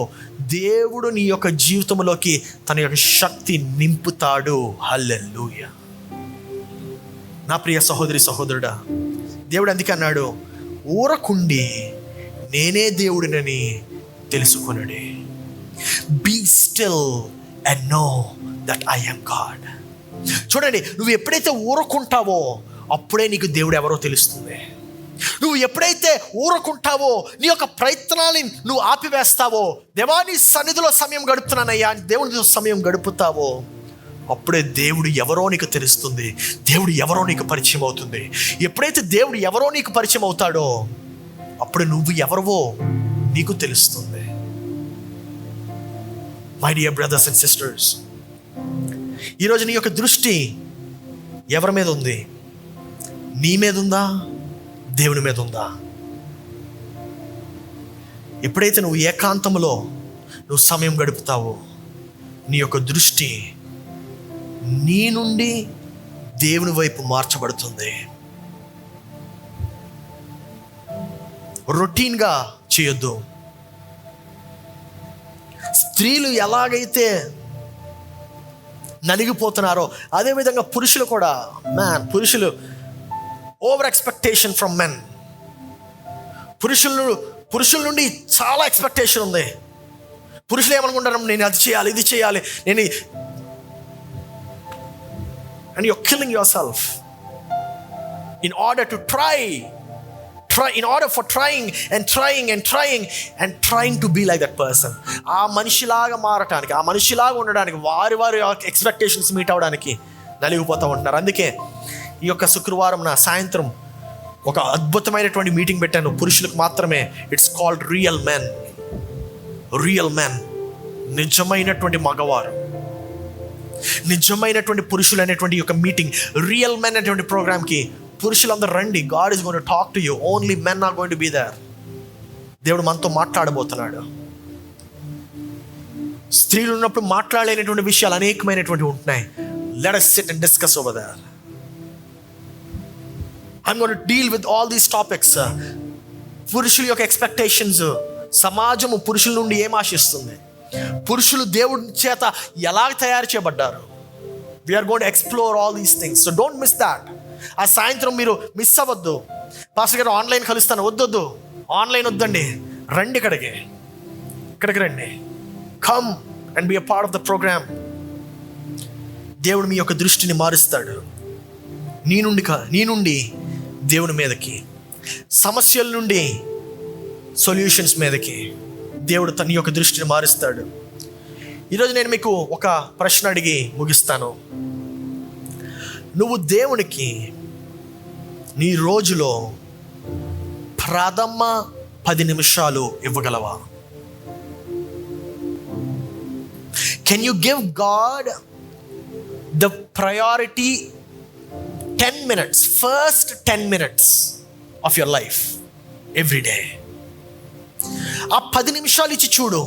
Speaker 1: దేవుడు నీ యొక్క జీవితంలోకి తన యొక్క శక్తి నింపుతాడు. హల్లెలూయా. నా ప్రియ సహోదరి సహోదరుడా, దేవుడు అందుకే అన్నాడు, ఊరకుండి నేనే దేవుడినని తెలుసుకొనుడి. Be still and know that I am God. చూడండి, నువ్వు ఎప్పుడైతే ఊరకుంటావో అప్పుడే నీకు దేవుడు ఎవరో తెలుస్తుంది. నువ్వు ఎప్పుడైతే ఊరకుంటావో, నీ యొక్క ప్రయత్నాన్ని నువ్వు ఆపివేస్తావో, దేవాని సన్నిధిలో సమయం గడుపుతున్నానయ్యా, దేవునితో సమయం గడుపుతావో అప్పుడే దేవుడు ఎవరో నీకు తెలుస్తుంది. దేవుడు ఎవరో నీకు పరిచయం అవుతుంది. ఎప్పుడైతే దేవుడు ఎవరో నీకు పరిచయం అవుతాడో అప్పుడు నువ్వు ఎవరవో నీకు తెలుస్తుంది. My dear brothers and sisters, ఈరోజు నీ యొక్క దృష్టి ఎవరి మీద ఉంది? నీ మీద ఉందా? దేవుని మీద ఉందా? ఎప్పుడైతే నువ్వు ఏకాంతంలో నువ్వు సమయం గడుపుతావో నీ యొక్క దృష్టి నీ నుండి దేవుని వైపు మార్చబడుతుంది. రొటీన్గా చేయొద్దు. స్త్రీలు ఎలాగైతే నలిగిపోతున్నారో అదేవిధంగా పురుషులు కూడా, పురుషులు ఓవర్ ఎక్స్పెక్టేషన్ ఫ్రమ్ మెన్. పురుషుల నుండి చాలా ఎక్స్పెక్టేషన్ ఉంది. పురుషులు ఏమనుకుంటారు, నేను అది చేయాలి, ఇది చేయాలి, నేను, and you're killing yourself in order to in order for trying to be like that person. ఆ మనిషిలాగా మారటానికి, ఆ మనిషిలాగా ఉండడానికి, వారి ఎక్స్పెక్టేషన్స్ మీట్ అవ్వడానికి నలిగిపోతూ ఉంటున్నారు. అందుకే ఈ యొక్క శుక్రవారం నా సాయంత్రం ఒక అద్భుతమైనటువంటి మీటింగ్ పెట్టాను పురుషులకు మాత్రమే. It's called real men. నిజమైనటువంటి మగవారు, నిజమైనటువంటి పురుషులు అనేటువంటి యొక్క మీటింగ్, రియల్ మెన్ అనేటువంటి ప్రోగ్రామ్కి పురుషులందరూ రండి. God is going to talk to you. Only men are going to be there. దేవుడు మనతో మాట్లాడబోతున్నాడు. స్త్రీలు ఉన్నప్పుడు మాట్లాడలేనటువంటి విషయాలు అనేకమైనటువంటి ఉంటున్నాయి. Let us sit and discuss over there. I'm going to deal with all these topics. పురుషుల యొక్క ఎక్స్పెక్టేషన్స్, సమాజము పురుషుల నుండి ఏం ఆశిస్తుంది, పురుషులు దేవుడి చేత ఎలా తయారు చేయబడ్డారు. We are going to explore all these things. So don't miss that. ఆ సాయంత్రం మీరు మిస్ అవ్వద్దు. పాస్టర్ గారు ఆన్లైన్ కలుస్తాను, వద్దొద్దు, ఆన్లైన్ వద్దండి, రండి ఇక్కడికి రండి. Come and be a part of the programme. దేవుడు మీ యొక్క దృష్టిని మారుస్తాడు. నీ నుండి దేవుని మీదకి, సమస్యల నుండి సొల్యూషన్స్ మీదకి దేవుడు తన యొక్క దృష్టిని మారుస్తాడు. ఈరోజు నేను మీకు ఒక ప్రశ్న అడిగి ముగిస్తాను. నువ్వు దేవునికి నీ రోజులో ప్రథమ 10 నిమిషాలు ఇవ్వగలవా? Can you give God the priority 10 minutes, first 10 minutes of your life every day? ఆ 10 నిమిషాలు ఇచ్చి చూడు,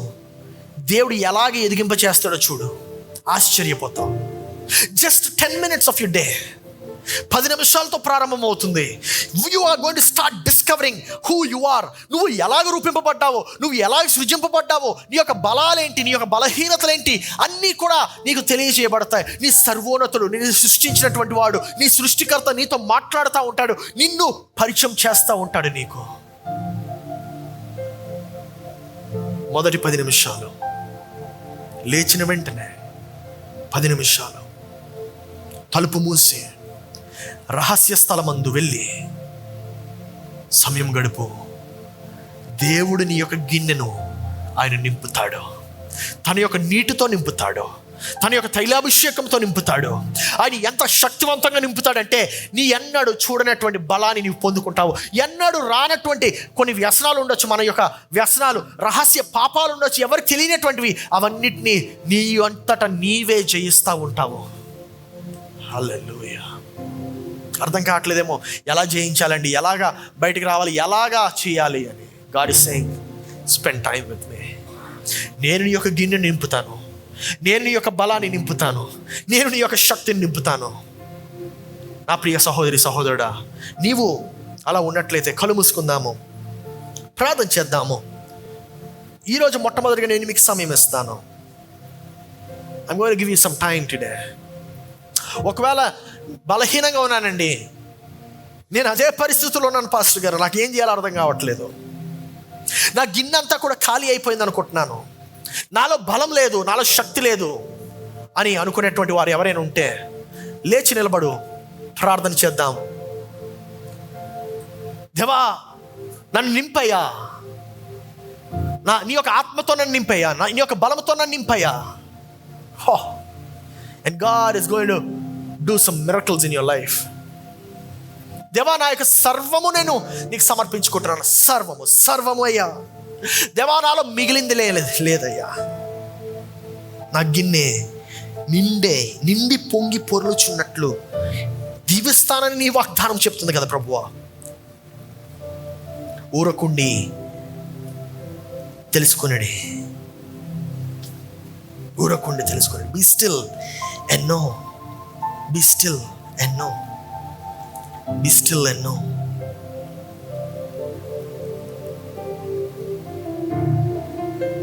Speaker 1: దేవుడు ఎలాగ ఎదిగింప చేస్తాడో చూడు, ఆశ్చర్యపోతాం. Just 10 minutes of your day, 10 నిమిషాలతో ప్రారంభమవుతుంది. You are going to start discovering who you are. నువ్వు ఎలాగ రూపింపబడ్డావో, నువ్వు ఎలాగ సృజింపబడ్డావో, నీ యొక్క బలాలేంటి, నీ యొక్క బలహీనతలేంటి, అన్నీ కూడా నీకు తెలియజేయబడతాయి. నీ సర్వోన్నతుడు, నిన్ను సృష్టించినటువంటి వాడు, నీ సృష్టికర్త నీతో మాట్లాడుతూ ఉంటాడు, నిన్ను పరిచయం చేస్తూ ఉంటాడు నీకు. మొదటి 10 నిమిషాలు, లేచిన వెంటనే 10 నిమిషాలు తలుపు మూసి రహస్య స్థలమందు వెళ్ళి సమయం గడుపు. దేవుడు నీ యొక్క గిన్నెను ఆయన నింపుతాడు. తన యొక్క నీటితో నింపుతాడు, తన యొక్క తైలాభిషేకంతో నింపుతాడు. ఆయన ఎంత శక్తివంతంగా నింపుతాడంటే నీ ఎన్నడూ చూడనటువంటి బలాన్ని నీవు పొందుకుంటావు. ఎన్నడూ రానటువంటి కొన్ని వ్యసనాలు ఉండొచ్చు, మన యొక్క వ్యసనాలు, రహస్య పాపాలు ఉండొచ్చు, ఎవరికి తెలియనటువంటివి. అవన్నిటినీ నీ అంతటా నీవే జయిస్తూ ఉంటావు. హల్లెలూయా. అర్థం కావట్లేదేమో, ఎలా జయించాలండి, ఎలాగా బయటికి రావాలి, ఎలాగా చేయాలి అని. God is saying spend time with me. నేను నీ యొక్క గిన్నెని నింపుతాను, నేను నీ యొక్క బలాన్ని నింపుతాను, నేను నీ యొక్క శక్తిని నింపుతాను. నా ప్రియ సహోదరి సహోదరుడా, నీవు అలా ఉన్నట్లయితే కళ్ళు మూసుకుందాము, ప్రార్థన చేద్దాము. ఈరోజు మొట్టమొదటిగా నేను మీకు సమయం ఇస్తాను. I'm going to give you some time today. ఒకవేళ బలహీనంగా ఉన్నానండి, నేను అదే పరిస్థితుల్లో ఉన్నాను పాస్టర్ గారు, నాకు ఏం చేయాలో అర్థం కావట్లేదు, నా గిన్నె అంతా కూడా ఖాళీ అయిపోయింది అనుకుంటున్నాను, నాలో బలం లేదు, నాలో శక్తి లేదు అని అనుకునేటువంటి వారు ఎవరైనా ఉంటే లేచి నిలబడు, ప్రార్థన చేద్దాం. దేవా నన్ను నింపయ్యా, నీ యొక్క ఆత్మతో నన్ను నింపయ్యా, నీ యొక్క బలంతో నన్ను నింపయ్యా. And God is going to do some miracles in your life. దేవా నా యొక్క సర్వము నేను నీకు సమర్పించుకుంటున్నాను, సర్వము అయ్యా. దేవా నాలో మిగిలింది లేదయ్యా, నా గిన్నె నిండి పొంగి పొర్లుచున్నట్లు దీవిస్తానని నీ వాగ్దానం చెప్తుంది కదా ప్రభువా. ఊరకుండి తెలుసుకున్నాడు, ఊరకుండి తెలుసుకున్నాడు. Be still and know, be still and know, be still and know.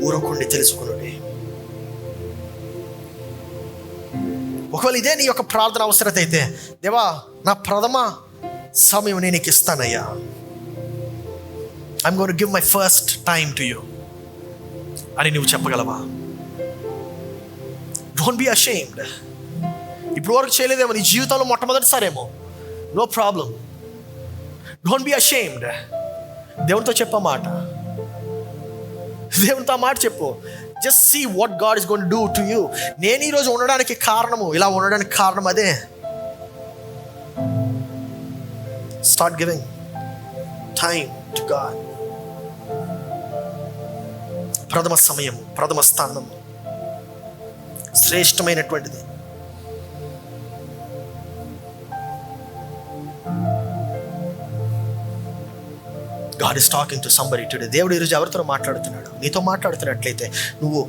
Speaker 1: ఊరకుండి తెలుసుకున్నాడు. ఒకవేళ ఇదే నీ యొక్క ప్రార్థన అవసరత అయితే, దేవా నా ప్రథమ సమయం నేను నీకు ఇస్తానయ్యా, I'm going to give my first time to you అని నువ్వు చెప్పగలవా? Don't be ashamed. ఇప్పుడు వరకు చేయలేదేమో, నీ జీవితంలో మొట్టమొదటిసారేమో, no problem. Don't be ashamed. దేవునితో చెప్పమాట, దేవునితో ఆ మాట చెప్పు. Just see what God is going to do to you. నేను ఈరోజు ఉండడానికి కారణము, ఇలా ఉండడానికి కారణం అదే. Start giving time to God. ప్రథమ సమయం, ప్రథమ స్థానం శ్రేష్టమైనటువంటిది. God is talking to somebody today. దేవుడు ఈరోజు ఎవరితో మాట్లాడుతున్నాడు? నీతో మాట్లాడుతున్నట్లయితే నువ్వు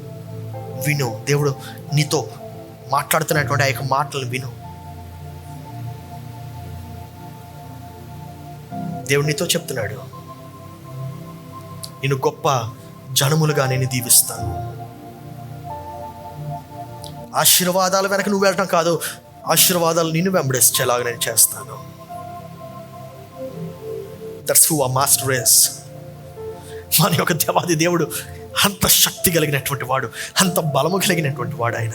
Speaker 1: విను. దేవుడు నీతో మాట్లాడుతున్నటువంటి ఆ యొక్క మాటలను విను. దేవుడు నీతో చెప్తున్నాడు, నేను గొప్ప జనములుగా నేను దీవిస్తాను. ఆశీర్వాదాల వెనక నువ్వు వెళ్ళటం కాదు, ఆశీర్వాదాలు నిన్ను వెంబడించేలాగా నేను చేస్తాను. That's who our master is. మన యొక్క దేవాది దేవుడు అంత శక్తి కలిగినటువంటి వాడు, అంత బలము కలిగినటువంటి వాడు ఆయన.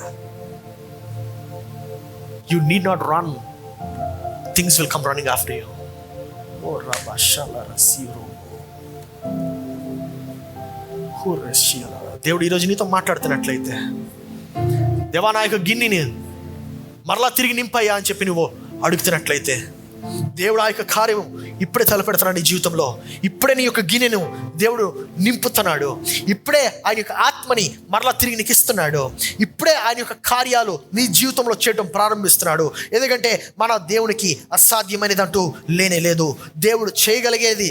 Speaker 1: You need not run. Things will come running after you. Oh Rabba Shala Siro. దేవుడు ఈరోజు నీతో మాట్లాడుతున్నట్లయితే, దేవా నా యొక్క గిన్నెని మరలా తిరిగి నింపయ్యా అని చెప్పి నువ్వు అడుగుతున్నట్లయితే, దేవుడు ఆ యొక్క కార్యం ఇప్పుడే తలపెడుతున్నాడు నీ జీవితంలో. ఇప్పుడే నీ యొక్క గిన్నెను దేవుడు నింపుతున్నాడు. ఇప్పుడే ఆయన యొక్క ఆత్మని మరలా తిరిగి నీకు ఇస్తున్నాడు. ఇప్పుడే ఆయన యొక్క కార్యాలు నీ జీవితంలో చేయడం ప్రారంభిస్తున్నాడు. ఎందుకంటే మన దేవునికి అసాధ్యమైనది అంటూ లేనే లేదు. దేవుడు చేయగలిగేది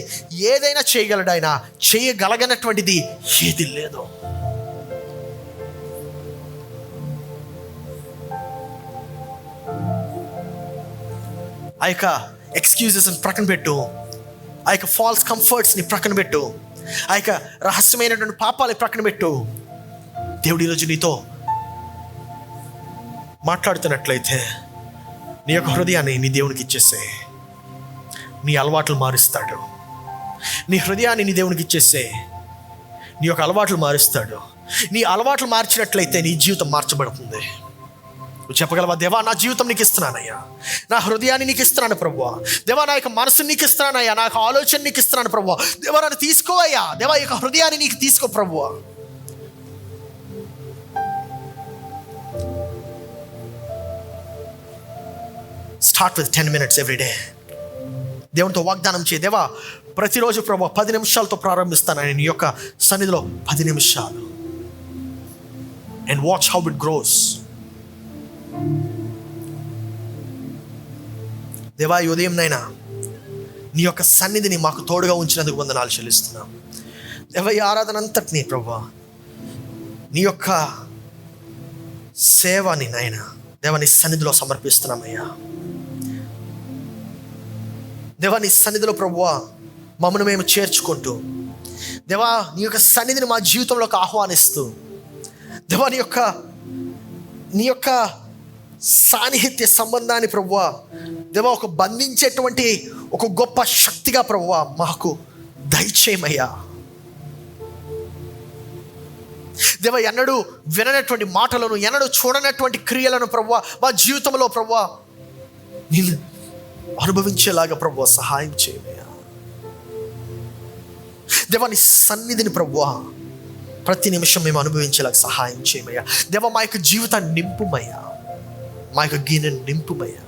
Speaker 1: ఏదైనా చేయగలడు. ఆయన చేయగలగనటువంటిది ఏది లేదు. ఆ యొక్క ఎక్స్క్యూజెస్ని ప్రక్కన పెట్టు, ఆ యొక్క ఫాల్స్ కంఫర్ట్స్ని ప్రక్కన పెట్టు, ఆ యొక్క రహస్యమైనటువంటి పాపాలని ప్రక్కన పెట్టు. దేవుడు ఈరోజు నీతో మాట్లాడుతున్నట్లయితే నీ యొక్క హృదయాన్ని నీ దేవునికి ఇచ్చేసే. నీ అలవాట్లు మారుస్తాడు. నీ హృదయాన్ని నీ దేవునికి ఇచ్చేసే. నీ యొక్క అలవాట్లు మారుస్తాడు. నీ అలవాట్లు మార్చినట్లయితే నీ జీవితం మార్చబడుతుంది. నువ్వు చెప్పగలవా, దేవా నా జీవితం నీకు ఇస్తున్నానయ్యా, నా హృదయాన్ని నీకు ఇస్తున్నాను ప్రభువా, దేవా నా యొక్క మనసుని నీకు ఇస్తున్నానయ్యా, నా యొక్క ఆలోచన నీకు ఇస్తున్నాను ప్రభువా, దేవా నన్ను తీసుకోవయ్యా, దేవా ఈ యొక్క హృదయాన్ని నీకు తీసుకో ప్రభువా. Start with 10 minutes every day. దేవునితో వాగ్దానం చేయి, దేవా ప్రతిరోజు ప్రభు 10 నిమిషాలతో ప్రారంభిస్తాను నీ యొక్క సన్నిధిలో 10 నిమిషాలు. And watch how it grows. దేవా ఈ ఉదయం నైనా నీ యొక్క సన్నిధిని మాకు తోడుగా ఉంచినందుకు వందనాలు చెల్లిస్తున్నాం. దేవా ఈ ఆరాధన అంతటినీ ప్రభు నీ యొక్క సేవని నాయన దేవా నీ సన్నిధిలో సమర్పిస్తున్నామయ్యా. దేవా నీ సన్నిధిలో ప్రభువా మమ్మల్ని మేము చేర్చుకుంటూ, దేవా నీ యొక్క సన్నిధిని మా జీవితంలోకి ఆహ్వానిస్తూ, దేవా నీ యొక్క సాన్నిహిత్య సంబంధాన్ని ప్రభువా దేవా ఒక బంధించేటువంటి ఒక గొప్ప శక్తిగా ప్రభువా మాకు దయచేయమయ్యా. దేవా ఎన్నడూ విననటువంటి మాటలను, ఎన్నడూ చూడనటువంటి క్రియలను ప్రభువా మా జీవితంలో ప్రభువా నేను అనుభవించేలాగా ప్రభువా సహాయం చేయమయ్యా. దేవా నీ సన్నిధిని ప్రభువా ప్రతి నిమిషం మేము అనుభవించేలాగా సహాయం చేయమయ్యా. దేవా మా యొక్క జీవితాన్ని నింపుమయ్యా, మా యొక్క గిన్నెను నింపుమయ్యా.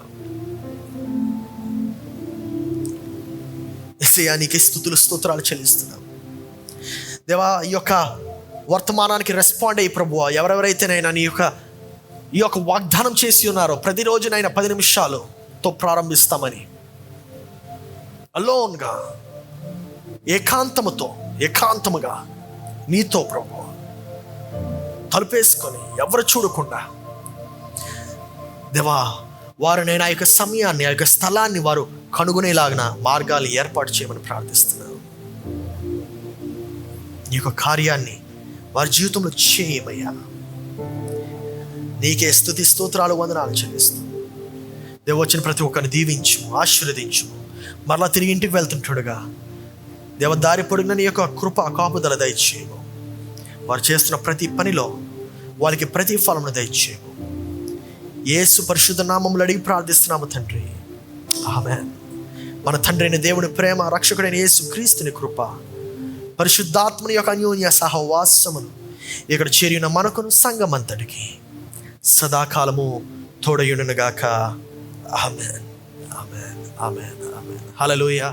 Speaker 1: యేసయ్యా నీకే స్తుతులు స్తోత్రాలు చెల్లిస్తున్నాం. దేవా ఈ యొక్క వర్తమానానికి రెస్పాండ్ అయ్యి ప్రభువా ఎవరెవరైతేనైనా ఈ యొక్క వాగ్దానం చేసి ఉన్నారో ప్రతిరోజునైనా 10 నిమిషాలతో ప్రారంభిస్తామని అలోన్గా ఏకాంతముగా నీతో ప్రభు తలుపేసుకొని ఎవరు చూడకుండా దేవా వారినైనా ఆ యొక్క సమయాన్ని, ఆ యొక్క స్థలాన్ని వారు కనుగొనేలాగిన మార్గాలు ఏర్పాటు చేయమని ప్రార్థిస్తున్నాను. నీ యొక్క కార్యాన్ని వారి జీవితంలో చేయమయ్యా. నీకే స్తుతి స్తోత్రాలు వందనాలు చెల్లిస్తూ దేవ వచ్చిన ప్రతి ఒక్కరిని దీవించు, ఆశీర్వదించు. మరలా తిరిగి ఇంటికి వెళ్తుంటాడుగా దేవ దారి పొడిగిన నీ యొక్క కృప కాపుదల దయచేయము. వారు చేస్తున్న ప్రతి పనిలో వారికి ప్రతి ఫలమును దయచేయము. యేసు పరిశుద్ధ నామములో అడిగి ప్రార్థిస్తున్నాము తండ్రి, ఆమేన్. మన తండ్రి అయిన దేవుని ప్రేమ, రక్షకుడైన యేసు క్రీస్తుని కృప, పరిశుద్ధాత్మని యొక్క అన్యోన్య సహవాసమును ఇక్కడ చేరిన మనకును సంఘమంతటికి సదాకాలము తోడయుండునుగాక. ఆమేన్, ఆమేన్, ఆమేన్, ఆమేన్. హల్లెలూయా.